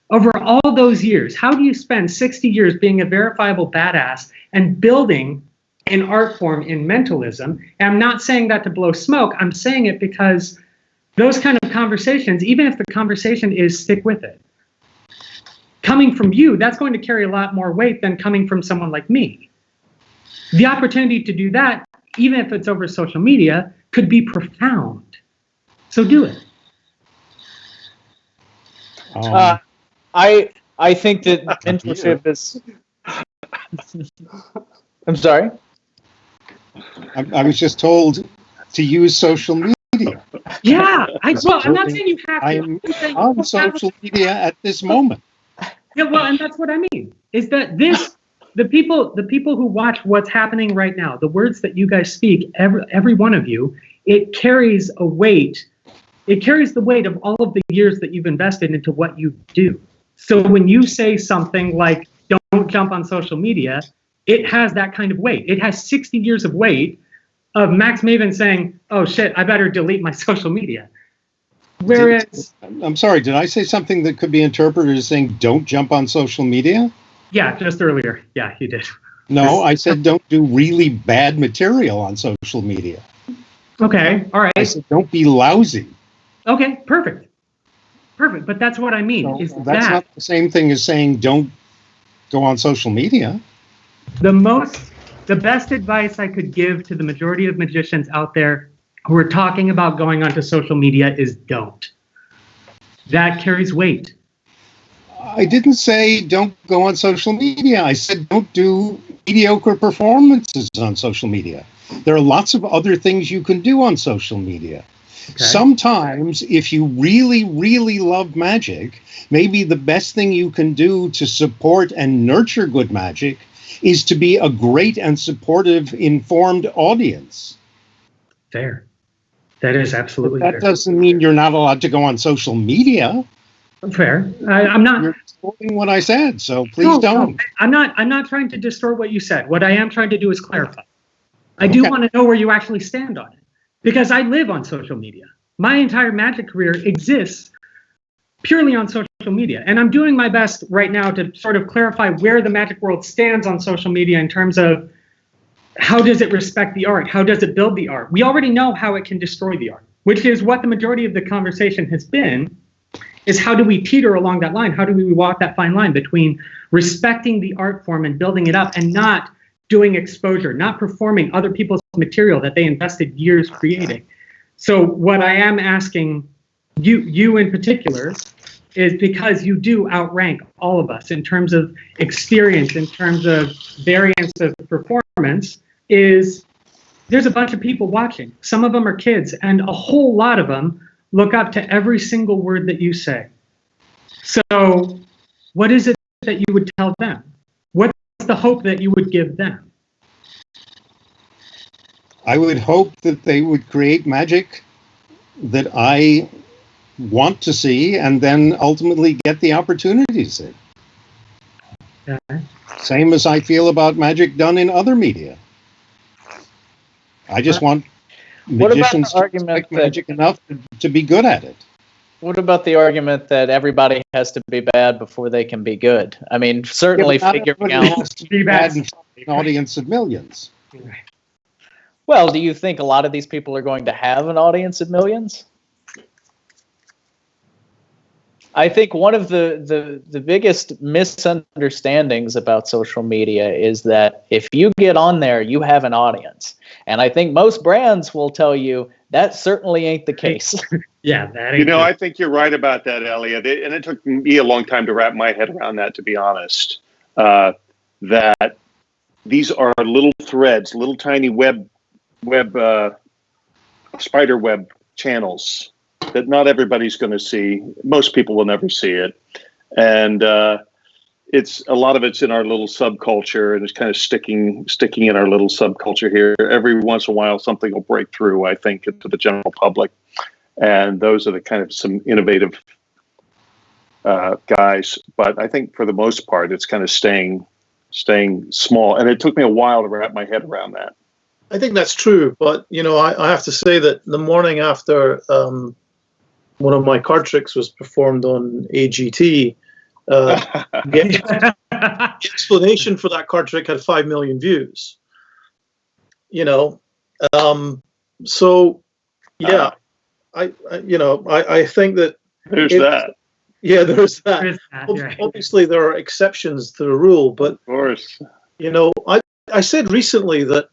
Over all those years, how do you spend 60 years being a verifiable badass and building an art form in mentalism? And I'm not saying that to blow smoke. I'm saying it because those kind of conversations, even if the conversation is stick with it, coming from you, that's going to carry a lot more weight than coming from someone like me. The opportunity to do that, even if it's over social media, could be profound. So do it. I think that mentorship is. I'm sorry. I was just told to use social media. Yeah, I'm not saying you have to. I am on social media at this moment. Yeah, well, and that's what I mean. Is that the people who watch what's happening right now, the words that you guys speak, every one of you, it carries a weight. It carries the weight of all of the years that you've invested into what you do. So when you say something like, don't jump on social media, it has that kind of weight. It has 60 years of weight of Max Maven saying, oh shit, I better delete my social media. Whereas... I'm sorry, did I say something that could be interpreted as saying, don't jump on social media? Yeah, just earlier. Yeah, you did. No, I said don't do really bad material on social media. Okay, all right. I said don't be lousy. Okay, perfect. Perfect, but that's what I mean. So that's not the same thing as saying don't go on social media. The best advice I could give to the majority of magicians out there who are talking about going onto social media is don't. That carries weight. I didn't say don't go on social media. I said don't do mediocre performances on social media. There are lots of other things you can do on social media. Okay. Sometimes, if you really love magic, maybe the best thing you can do to support and nurture good magic is to be a great and supportive, informed audience. Fair. That is absolutely fair. That doesn't mean you're not allowed to go on social media. Fair. I'm not. You're distorting what I said, so please don't. No, I'm not trying to distort what you said. What I am trying to do is clarify. I do want to know where you actually stand on it, because I live on social media. My entire magic career exists purely on social media, and I'm doing my best right now to sort of clarify where the magic world stands on social media in terms of how does it respect the art? How does it build the art? We already know how it can destroy the art, which is what the majority of the conversation has been, is how do we teeter along that line? How do we walk that fine line between respecting the art form and building it up and not doing exposure, not performing other people's material that they invested years creating. So what I am asking you in particular is, because you do outrank all of us in terms of experience, in terms of variance of performance, is there's a bunch of people watching. Some of them are kids, and a whole lot of them look up to every single word that you say. So what is it that you would tell them? What's the hope that you would give them? I would hope that they would create magic that I want to see, and then ultimately get the opportunity to see. Okay. Same as I feel about magic done in other media. I just want magicians to respect magic enough to be good at it. What about the argument that everybody has to be bad before they can be good? I mean, certainly figuring out... has to be bad in front of an audience of millions. Well, do you think a lot of these people are going to have an audience of millions? I think one of the biggest misunderstandings about social media is that if you get on there, you have an audience. And I think most brands will tell you that certainly ain't the case. Yeah, that ain't You know, true. I think you're right about that, Elliot. And it took me a long time to wrap my head around that, to be honest. That these are little threads, little tiny spider web channels that not everybody's going to see. Most people will never see it. And it's a lot of it's in our little subculture, and it's kind of sticking in our little subculture here. Every once in a while, something will break through, I think, into the general public. And those are the kind of some innovative guys. But I think for the most part, it's kind of staying small. And it took me a while to wrap my head around that. I think that's true, but you know, I have to say that the morning after one of my card tricks was performed on AGT, the explanation for that card trick had 5 million views. You know, so yeah, I think that There's that. Yeah, there's that. There is that, yeah. Obviously, there are exceptions to the rule, but Of course. you know, I said recently that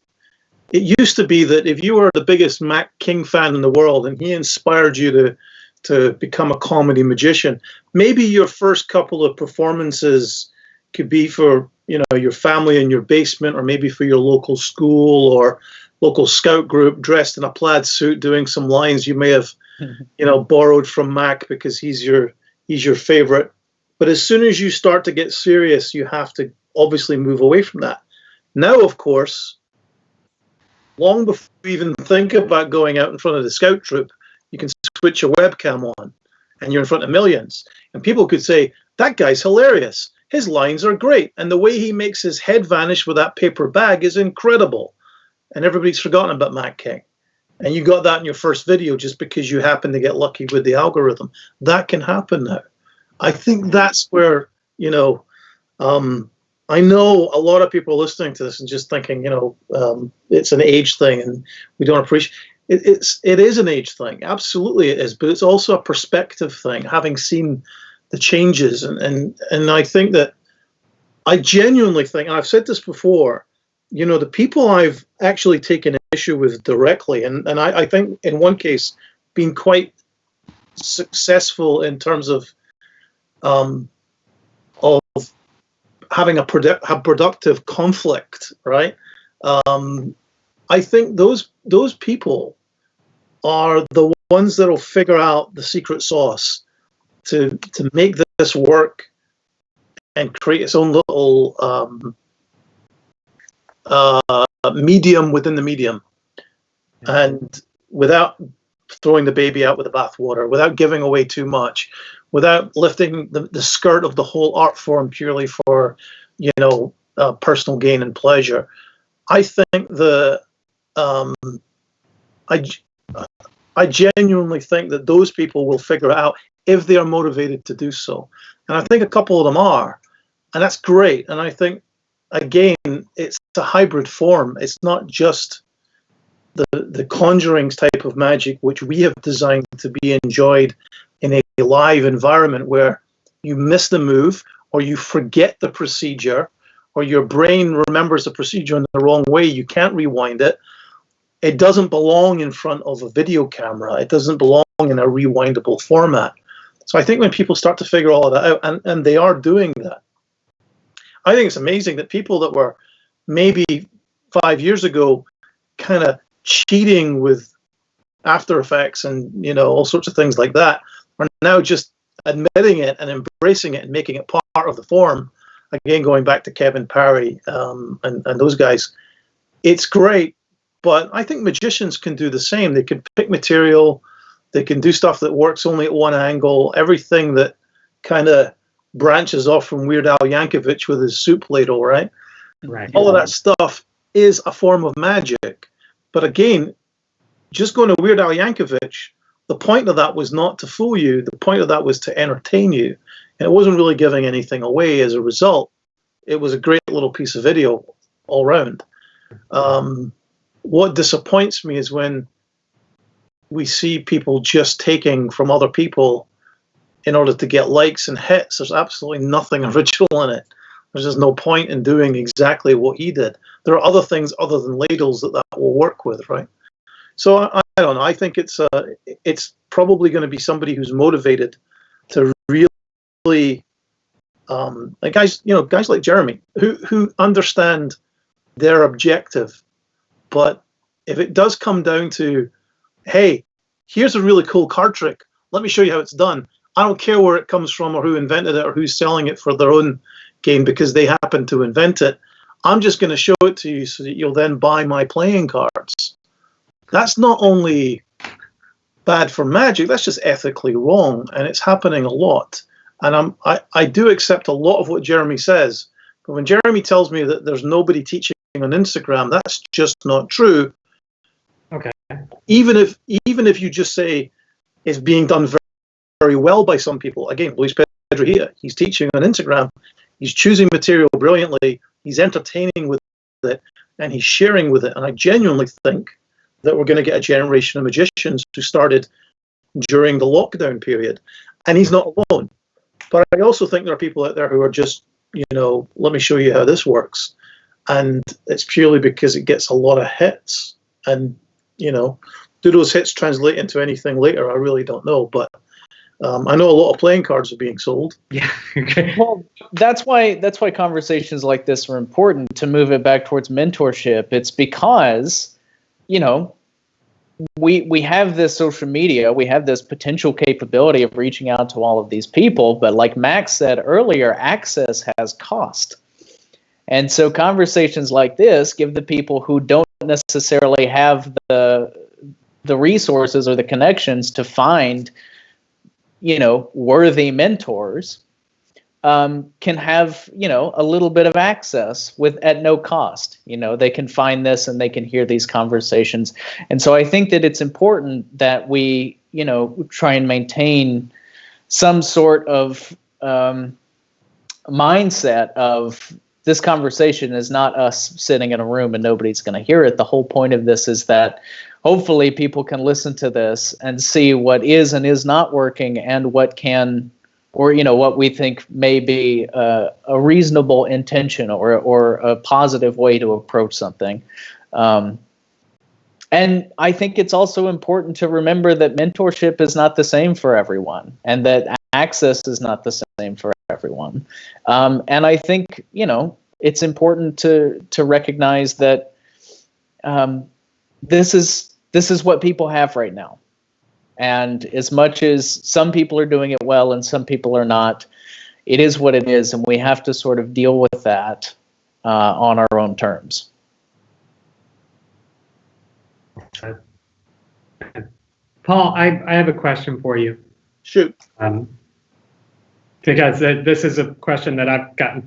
it used to be that if you were the biggest Mac King fan in the world and he inspired you to become a comedy magician, maybe your first couple of performances could be for, you know, your family in your basement, or maybe for your local school or local scout group dressed in a plaid suit doing some lines you may have, you know, borrowed from Mac because he's your favorite. But as soon as you start to get serious, you have to obviously move away from that. Now, of course, long before you even think about going out in front of the scout troop, you can switch your webcam on and you're in front of millions. And people could say, that guy's hilarious. His lines are great. And the way he makes his head vanish with that paper bag is incredible. And everybody's forgotten about Mac King. And you got that in your first video just because you happened to get lucky with the algorithm. That can happen now. I think that's where, you know, I know a lot of people are listening to this and just thinking, you know, it's an age thing and we don't appreciate it. It is an age thing. Absolutely it is. But it's also a perspective thing, having seen the changes. And I think that I genuinely think, and I've said this before, you know, the people I've actually taken issue with directly, and I think in one case been quite successful in terms of having a productive conflict, right? I think those people are the ones that will figure out the secret sauce to make this work and create its own little medium within the medium, and without throwing the baby out with the bathwater, without giving away too much, without lifting the skirt of the whole art form purely for, you know, personal gain and pleasure. I think I genuinely think that those people will figure it out if they are motivated to do so, and I think a couple of them are, and that's great. And I think, again, it's a hybrid form. It's not just the conjurings type of magic, which we have designed to be enjoyed in a live environment where you miss the move, or you forget the procedure, or your brain remembers the procedure in the wrong way, you can't rewind it. It doesn't belong in front of a video camera. It doesn't belong in a rewindable format. So I think when people start to figure all of that out, and they are doing that, I think it's amazing that people that were maybe 5 years ago kind of cheating with After Effects and, you know, all sorts of things like that are now just admitting it and embracing it and making it part of the form. Again, going back to Kevin Parry and those guys, it's great. But I think magicians can do the same. They can pick material. They can do stuff that works only at one angle. Everything that kind of branches off from Weird Al Yankovic with his soup ladle, right? Right. All of that stuff is a form of magic. But again, just going to Weird Al Yankovic, the point of that was not to fool you. The point of that was to entertain you. And it wasn't really giving anything away as a result. It was a great little piece of video all round. What disappoints me is when we see people just taking from other people in order to get likes and hits. There's absolutely nothing original in it. There's just no point in doing exactly what he did. There are other things other than ladles that will work with, right? So I don't know. I think it's probably going to be somebody who's motivated to really, like guys like Jeremy, who understand their objective. But if it does come down to, hey, here's a really cool card trick, let me show you how it's done. I don't care where it comes from or who invented it or who's selling it for their own game because they happen to invent it. I'm just going to show it to you so that you'll then buy my playing cards. That's not only bad for Magic, that's just ethically wrong, and it's happening a lot. And I do accept a lot of what Jeremy says, but when Jeremy tells me that there's nobody teaching on Instagram, that's just not true. Okay. Even if you just say it's being done very, very well by some people. Again, Luis Pedro here, he's teaching on Instagram. He's choosing material brilliantly. He's entertaining with it, and he's sharing with it. And I genuinely think that we're going to get a generation of magicians who started during the lockdown period. And he's not alone. But I also think there are people out there who are just, let me show you how this works. And it's purely because it gets a lot of hits. And, do those hits translate into anything later? I really don't know. But I know a lot of playing cards are being sold. Yeah. Okay. Well, that's why conversations like this are important to move it back towards mentorship. It's because, we have this social media, we have this potential capability of reaching out to all of these people, but like Max said earlier, access has cost. And so conversations like this give the people who don't necessarily have the resources or the connections to find, worthy mentors, can have, a little bit of access at no cost. They can find this and they can hear these conversations. And so I think that it's important that we, try and maintain some sort of mindset of this conversation is not us sitting in a room and nobody's going to hear it. The whole point of this is that hopefully people can listen to this and see what is and is not working and what can, or what we think may be a reasonable intention or a positive way to approach something. And I think it's also important to remember that mentorship is not the same for everyone, and that access is not the same for everyone. And I think it's important to recognize that this is what people have right now. And as much as some people are doing it well and some people are not, it is what it is, and we have to sort of deal with that on our own terms. Paul, I have a question for you. Shoot. Because this is a question that I've gotten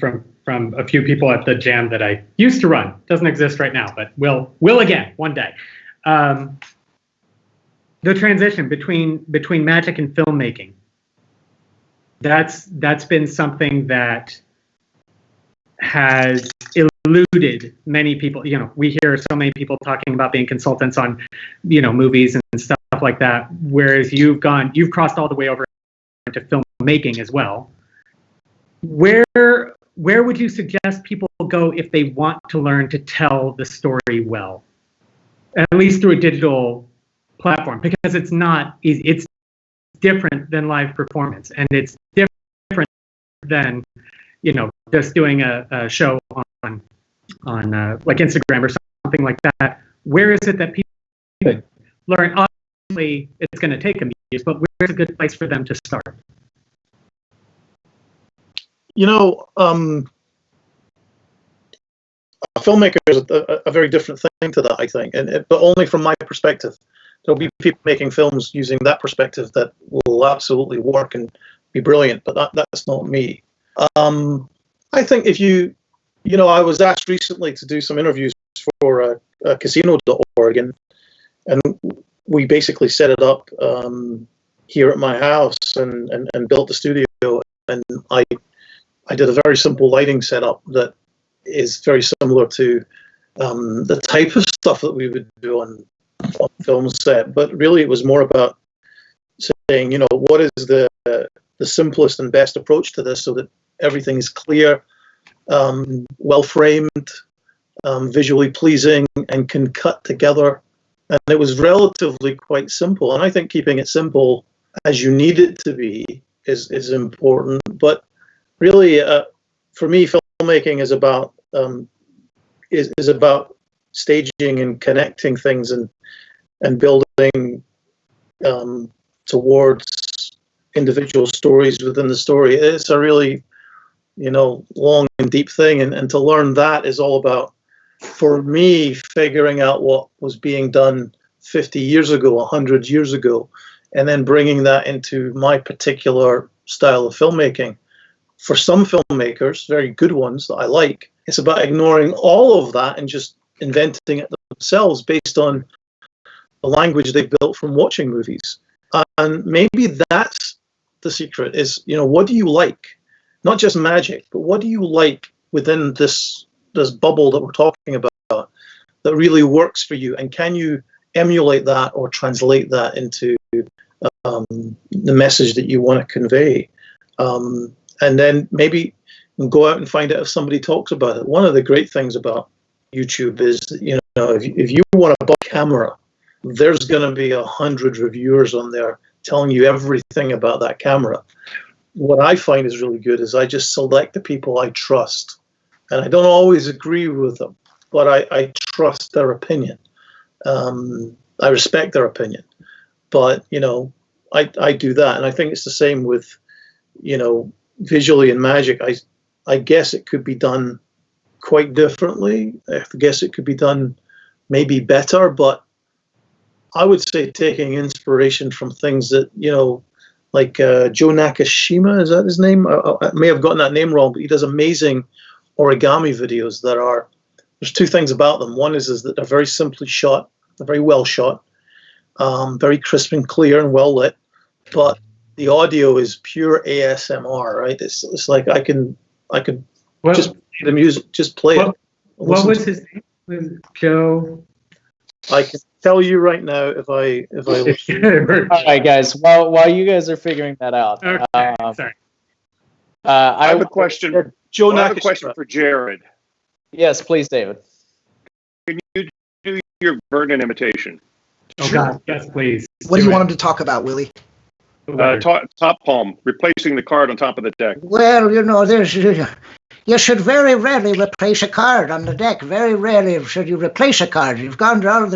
from a few people at the jam that I used to run. Doesn't exist right now, but will again one day. The transition between magic and filmmaking. That's been something that has eluded many people. We hear so many people talking about being consultants on, movies and stuff like that. Whereas you've crossed all the way over into filmmaking as well. Where where would you suggest people go if they want to learn to tell the story well, at least through a digital platform? Because it's not easy. It's different than live performance, and it's different than, you know, just doing a show on like Instagram or something like that. Where is it that people could learn? Obviously, it's going to take them years, but where's a good place for them to start? You know, a filmmaker is a very different thing to that, I think, but only from my perspective. There'll be people making films using that perspective that will absolutely work and be brilliant, but that's not me. I think if you know, I was asked recently to do some interviews for casino.org, and we basically set it up here at my house and built the studio, and I did a very simple lighting setup that is very similar to the type of stuff that we would do on film set, but really it was more about saying, you know, what is the simplest and best approach to this so that everything is clear, well framed, visually pleasing, and can cut together. And it was relatively quite simple. And I think keeping it simple as you need it to be is important. But really, for me, filmmaking is about is about staging and connecting things and building towards individual stories within the story. It's a really, you know, long and deep thing, and to learn that is all about, for me, figuring out what was being done 50 years ago, 100 years ago, and then bringing that into my particular style of filmmaking. For some filmmakers, very good ones that I like, it's about ignoring all of that and just inventing it themselves based on the language they've built from watching movies. And maybe that's the secret, is, you know, what do you like? Not just magic, but what do you like within this bubble that we're talking about that really works for you? And can you emulate that or translate that into the message that you want to convey? And then maybe go out and find out if somebody talks about it. One of the great things about YouTube is, you know, if you want to buy a camera, there's going to be 100 reviewers on there telling you everything about that camera. What I find is really good is I just select the people I trust. And I don't always agree with them, but I trust their opinion. I respect their opinion. But, you know, I do that. And I think it's the same with, you know, visually in magic. I guess it could be done quite differently. I guess it could be done maybe better, but I would say taking inspiration from things that, you know, like Joe Nakashima, is that his name? I may have gotten that name wrong, but he does amazing origami videos that are, there's two things about them. One is that they're very simply shot, they're very well shot, very crisp and clear and well lit, but the audio is pure ASMR, right? It's like I could just play the music, just play it. What was his name? Was Joe? I can tell you right now if I All right, guys. While you guys are figuring that out, okay, sorry. I have a question. Joe I have a question for Jared. Yes, please, David. Can you do your Vernon imitation? Oh God, yes, please. What do you want him to talk about, Willie? Top palm, replacing the card on top of the deck. Well, you know, you should very rarely replace a card on the deck. Very rarely should you replace a card. You've gone to all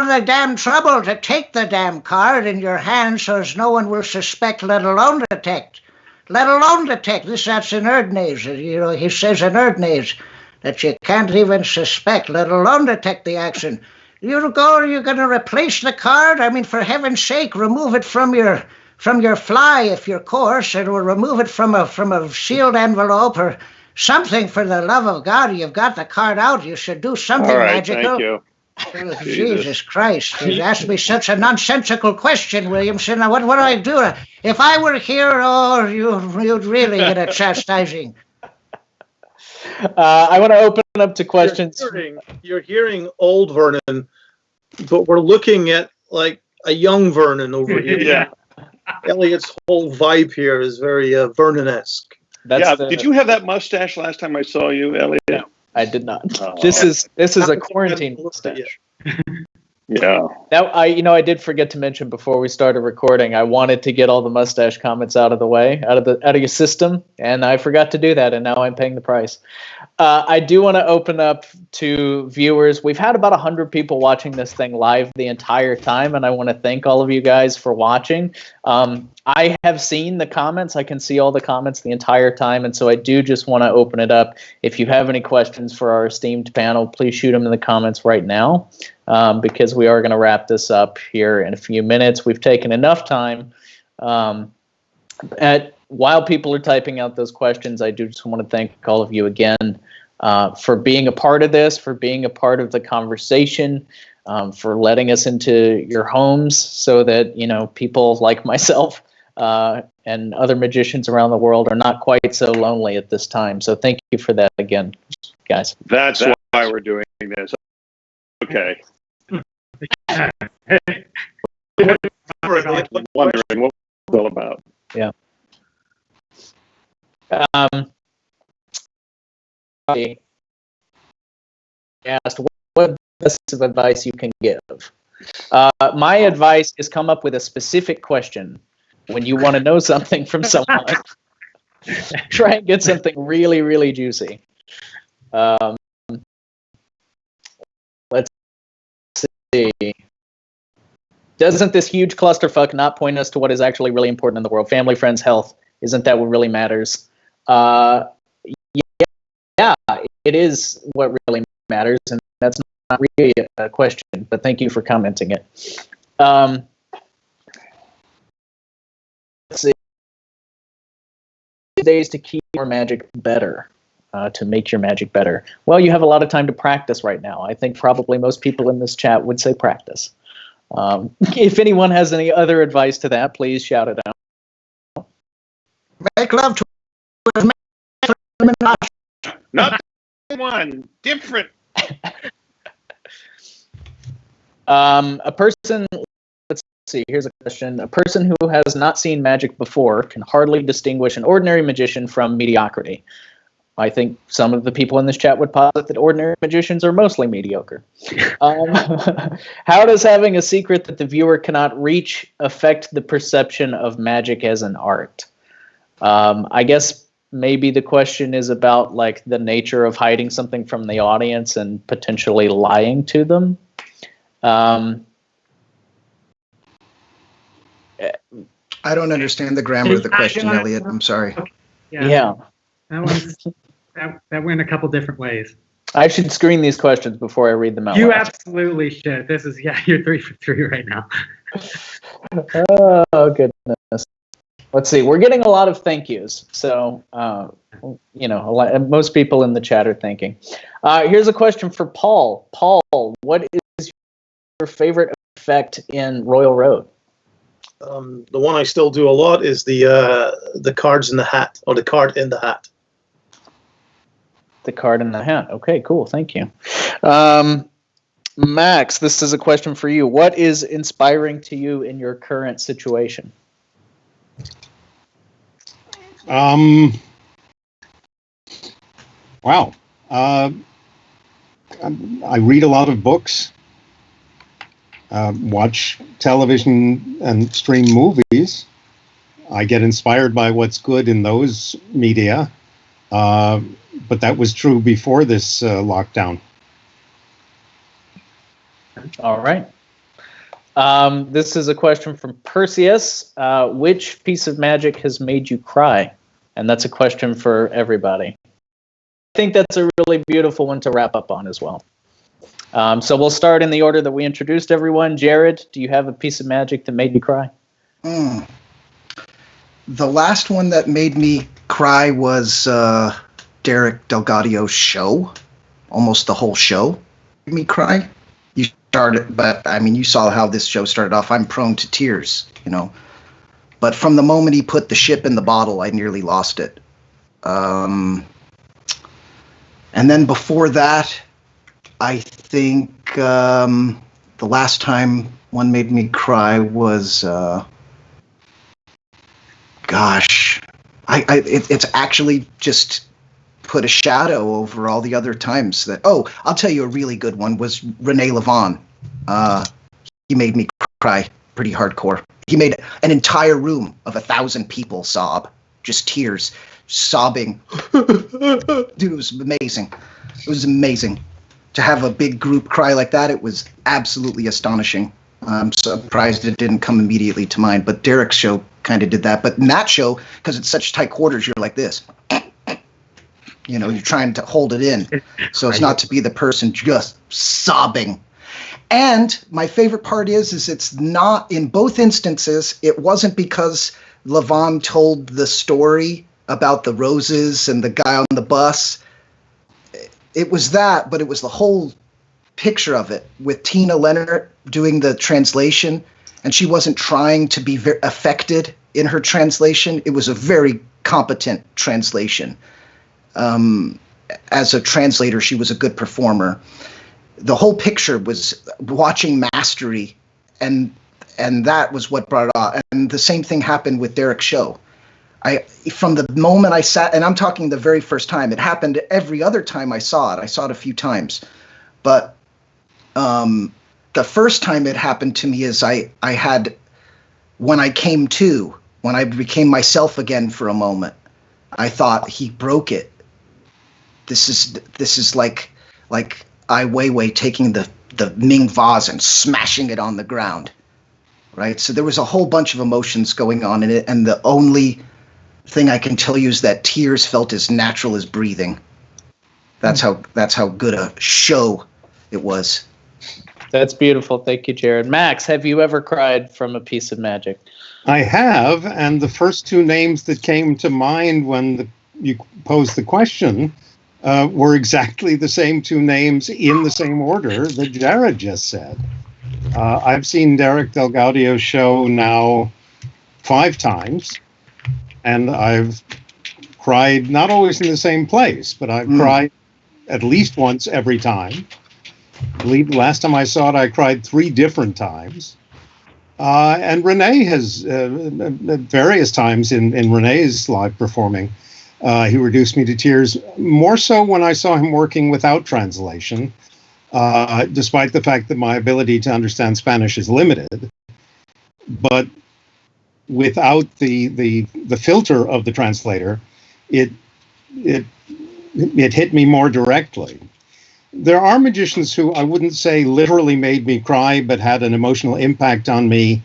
the damn trouble to take the damn card in your hand so as no one will suspect, let alone detect. That's in Erdnase. You know, he says in Erdnase that you can't even suspect, let alone detect the action. You're going to replace the card? I mean, for heaven's sake, remove it from your fly if you're coarse, or remove it from a sealed envelope or something, for the love of God. You've got the card out. You should do something All right, magical. thank you. Jesus Christ. You asked me such a nonsensical question, Williamson. Now, what do I do? If I were here, you'd really get a chastising. I want to open up to questions. You're hearing old Vernon, but we're looking at like a young Vernon over here. Yeah. Elliott's whole vibe here is very Vernon-esque. Did you have that mustache last time I saw you, Elliot? No, I did not. This is a quarantine mustache. Yeah. Now I did forget to mention before we started recording. I wanted to get all the mustache comments out of the way, out of your system, and I forgot to do that, and now I'm paying the price. I do want to open up to viewers. We've had about 100 people watching this thing live the entire time, and I want to thank all of you guys for watching. I have seen the comments. I can see all the comments the entire time, and so I do just want to open it up. If you have any questions for our esteemed panel, please shoot them in the comments right now, because we are going to wrap this up here in a few minutes. We've taken enough time. While people are typing out those questions, I do just want to thank all of you again for being a part of this, for being a part of the conversation, for letting us into your homes so that people like myself and other magicians around the world are not quite so lonely at this time. So thank you for that again, guys. That's why we're doing this. Okay. Wondering what it's all about. Yeah. I asked what piece of advice you can give. My advice is come up with a specific question when you want to know something from someone. Try and get something really, really juicy. Let's see. Doesn't this huge clusterfuck not point us to what is actually really important in the world? Family, friends, health. Isn't that what really matters? Yeah, it is what really matters, and that's not really a question, but thank you for commenting it. Let's see. Days to keep your magic better, to make your magic better. Well, you have a lot of time to practice right now. I think probably most people in this chat would say practice. If anyone has any other advice to that, please shout it out. Make love to Not one, different. A person, let's see, here's a question. A person who has not seen magic before can hardly distinguish an ordinary magician from mediocrity. I think some of the people in this chat would posit that ordinary magicians are mostly mediocre. How does having a secret that the viewer cannot reach affect the perception of magic as an art? I guess maybe the question is about like the nature of hiding something from the audience and potentially lying to them. I don't understand the grammar of the question, Elliot. I'm sorry. Yeah. That went a couple different ways. I should screen these questions before I read them out. You absolutely should. This is, you're 3 for 3 right now. Oh, goodness. Let's see. We're getting a lot of thank yous. So, most people in the chat are thanking. Here's a question for Paul. Paul, what is your favorite effect in Royal Road? The one I still do a lot is the cards in the hat, or the card in the hat. The card in the hat. Okay, cool. Thank you. Max, this is a question for you. What is inspiring to you in your current situation? Wow. I read a lot of books, watch television and stream movies. I get inspired by what's good in those media. But that was true before this lockdown. All right. This is a question from Perseus. Which piece of magic has made you cry? And that's a question for everybody. I think that's a really beautiful one to wrap up on as well. So we'll start in the order that we introduced everyone. Jared, do you have a piece of magic that made you cry? The last one that made me cry was Derek Delgadio's show. Almost the whole show made me cry. You started, but I mean, you saw how this show started off. I'm prone to tears, But from the moment he put the ship in the bottle, I nearly lost it. And then before that, I think the last time one made me cry was, It's actually just put a shadow over all the other times that. Oh, I'll tell you a really good one was Rene Levon. He made me cry pretty hardcore. He made an entire room of 1,000 people sob, just tears, sobbing. Dude, it was amazing. It was amazing to have a big group cry like that. It was absolutely astonishing. I'm surprised it didn't come immediately to mind, but Derek's show kind of did that. But in that show, because it's such tight quarters, you're like this. You know, you're trying to hold it in. So it's not to be the person just sobbing. And my favorite part is it's not, in both instances, it wasn't because Levon told the story about the roses and the guy on the bus. It was that, but it was the whole picture of it with Tina Leonard doing the translation, and she wasn't trying to be affected in her translation. It was a very competent translation. As a translator, she was a good performer. The whole picture was watching mastery, and that was what brought it on. And the same thing happened with Derek's show. From the moment I sat, and I'm talking the very first time, it happened every other time I saw it. I saw it a few times. But the first time it happened to me is I had, when I became myself again for a moment, I thought he broke it. This is like Ai Weiwei taking the Ming vase and smashing it on the ground, right? So there was a whole bunch of emotions going on in it, and the only thing I can tell you is that tears felt as natural as breathing. That's how good a show it was. That's beautiful. Thank you, Jared. Max, have you ever cried from a piece of magic? I have, and the first two names that came to mind when you posed the question were exactly the same two names in the same order that Jared just said. I've seen Derek DelGaudio's show now 5 times, and I've cried not always in the same place, but I've cried at least once every time. I believe the last time I saw it, I cried 3 different times. And Renee has, at various times in Renee's live performing, he reduced me to tears, more so when I saw him working without translation, despite the fact that my ability to understand Spanish is limited. But without the filter of the translator, it hit me more directly. There are magicians who I wouldn't say literally made me cry, but had an emotional impact on me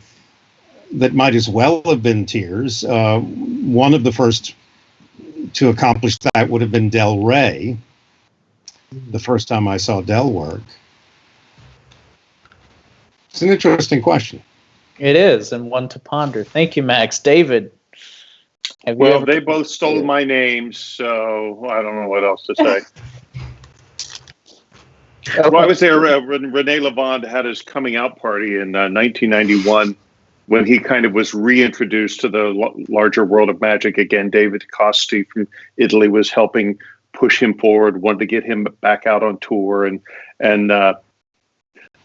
that might as well have been tears. One of the first to accomplish that would have been Del Rey, the first time I saw Del work. It's an interesting question. It is, and one to ponder. Thank you, Max. David? Well, they both stole my names, so I don't know what else to say. Okay. Well, I was there. Rene Levon had his coming out party in 1991 when he kind of was reintroduced to the larger world of magic again. David Costi from Italy was helping push him forward, wanted to get him back out on tour, and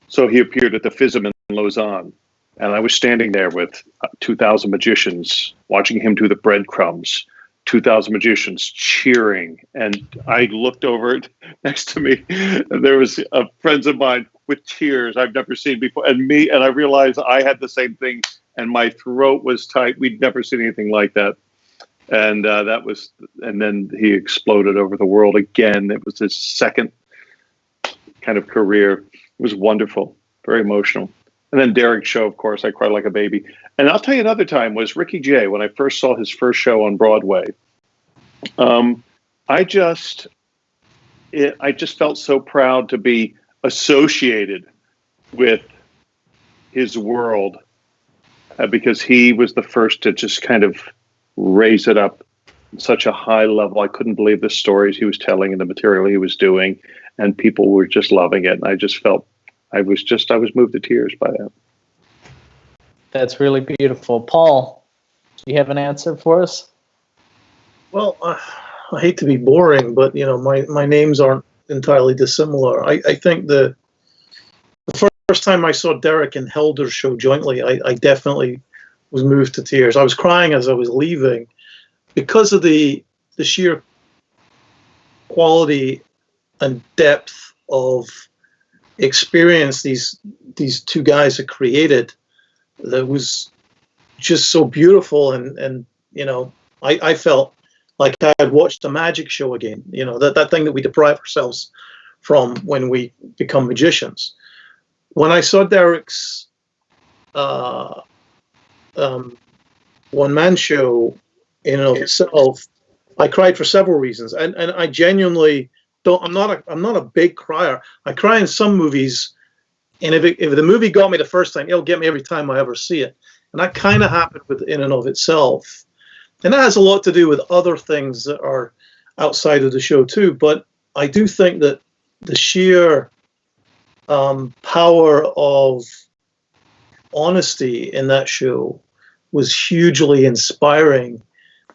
so he appeared at the FISM in Lausanne, and I was standing there with 2,000 magicians watching him do the breadcrumbs. 2,000 magicians cheering, and I looked over next to me, and there was friends of mine with tears I've never seen before, and I realized I had the same thing, and my throat was tight. We'd never seen anything like that, and then he exploded over the world again. It was his second kind of career. It was wonderful, very emotional. And then Derek's show, of course, I cried like a baby. And I'll tell you another time was Ricky Jay, when I first saw his first show on Broadway. I just felt so proud to be associated with his world because he was the first to just kind of raise it up at such a high level. I couldn't believe the stories he was telling and the material he was doing, and people were just loving it. And I just felt I was moved to tears by that. That's really beautiful. Paul, do you have an answer for us? Well, I hate to be boring, but my names aren't entirely dissimilar. I think the first time I saw Derek and Helder's show jointly, I definitely was moved to tears. I was crying as I was leaving, because of the sheer quality and depth of experience these two guys had created, that was just so beautiful, and I felt like I had watched a magic show again. That thing that we deprive ourselves from when we become magicians. When I saw Derek's one-man show in and of itself, I cried for several reasons, and I genuinely don't. I'm not a big crier. I cry in some movies, and if the movie got me the first time, it'll get me every time I ever see it. And that kind of happened with In and of Itself, and that has a lot to do with other things that are outside of the show too. But I do think that the sheer power of honesty in that show was hugely inspiring,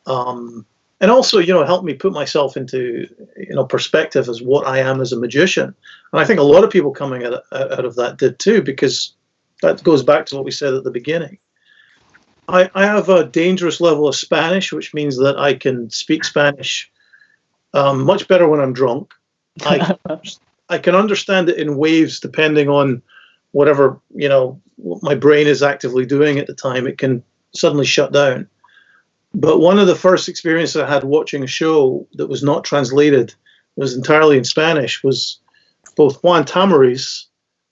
and also, helped me put myself into, perspective as what I am as a magician. And I think a lot of people coming out of that did too, because that goes back to what we said at the beginning. I have a dangerous level of Spanish, which means that I can speak Spanish much better when I'm drunk. I can understand it in waves depending on whatever, what my brain is actively doing at the time. It can suddenly shut down. But one of the first experiences I had watching a show that was not translated, it was entirely in Spanish, was both Juan Tamariz,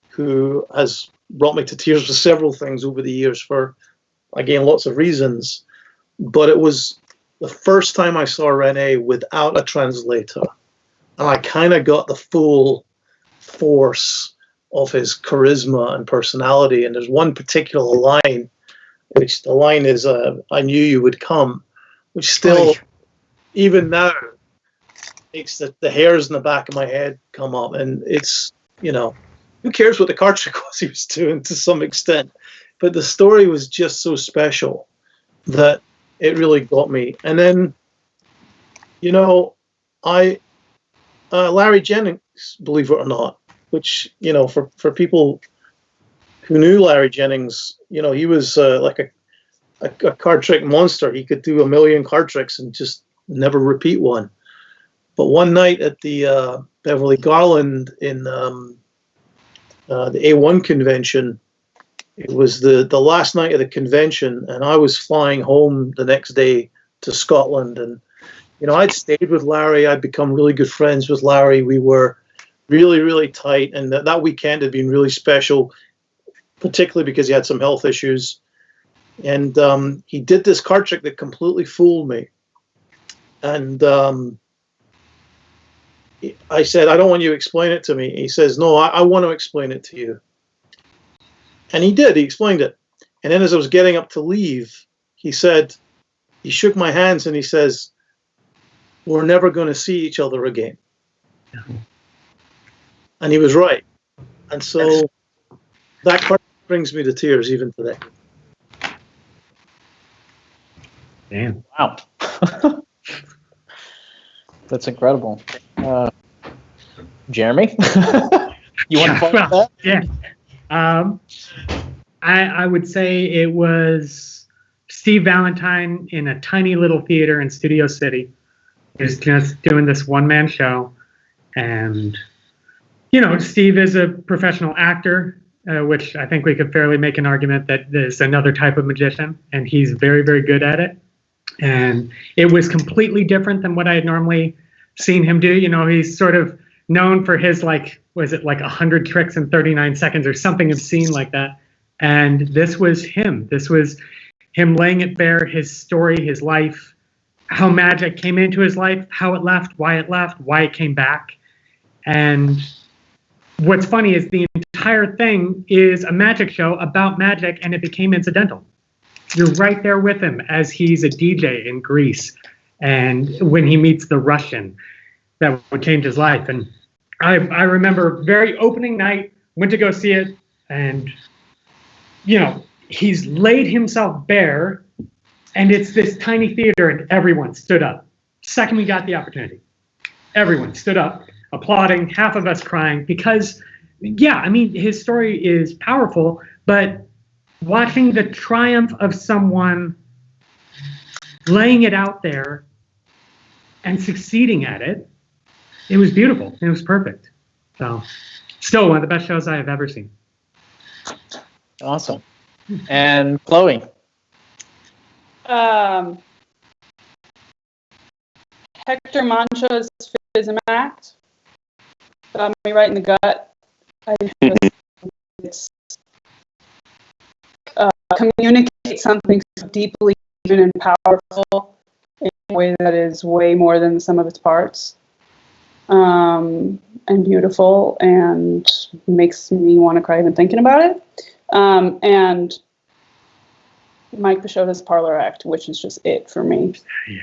who has brought me to tears with several things over the years for, again, lots of reasons. But it was the first time I saw Rene without a translator. And I kind of got the full force of his charisma and personality. And there's one particular line, which the line is, I knew you would come, which still, even now, makes the hairs in the back of my head come up. And it's, who cares what the card trick was he was doing to some extent. But the story was just so special that it really got me. And then, Larry Jennings, believe it or not, which, for people who knew Larry Jennings, he was like a card trick monster. He could do a million card tricks and just never repeat one. But one night at the Beverly Garland in the A1 convention, it was the last night of the convention, and I was flying home the next day to Scotland. And, I'd stayed with Larry. I'd become really good friends with Larry. We were really, really tight. And that weekend had been really special, particularly because he had some health issues. And he did this card trick that completely fooled me. And I said, I don't want you to explain it to me. He says, no, I want to explain it to you. And he did. He explained it. And then as I was getting up to leave, he shook my hands and he says, we're never going to see each other again. And he was right. And so that card brings me to tears even today. Damn. Wow. That's incredible. Jeremy? You want to point that? Yeah. I would say it was Steve Valentine in a tiny little theater in Studio City. He was just doing this one-man show. And, Steve is a professional actor, which I think we could fairly make an argument that there's another type of magician, and he's very, very good at it. And it was completely different than what I had normally seen him do. He's sort of known for his, 100 tricks in 39 seconds or something obscene like that. And this was him. This was him laying it bare, his story, his life, how magic came into his life, how it left, why it came back. And what's funny is the entire thing is a magic show about magic, and it became incidental. You're right there with him as he's a DJ in Greece, and when he meets the Russian, that would change his life. And I remember very opening night, went to go see it, and he's laid himself bare, and it's this tiny theater, and everyone stood up. Second we got the opportunity, everyone stood up, applauding, half of us crying, because, his story is powerful, but watching the triumph of someone laying it out there and succeeding at it. It was beautiful. It was perfect. So, still one of the best shows I have ever seen. Awesome. And Chloe? Hector Mancha's Fism Act got me right in the gut. I just, it's communicate something so deeply even and powerful in a way that is way more than the sum of its parts, and beautiful, and makes me want to cry even thinking about it. And Mike Peixota's Parlor Act, which is just it for me. Yeah.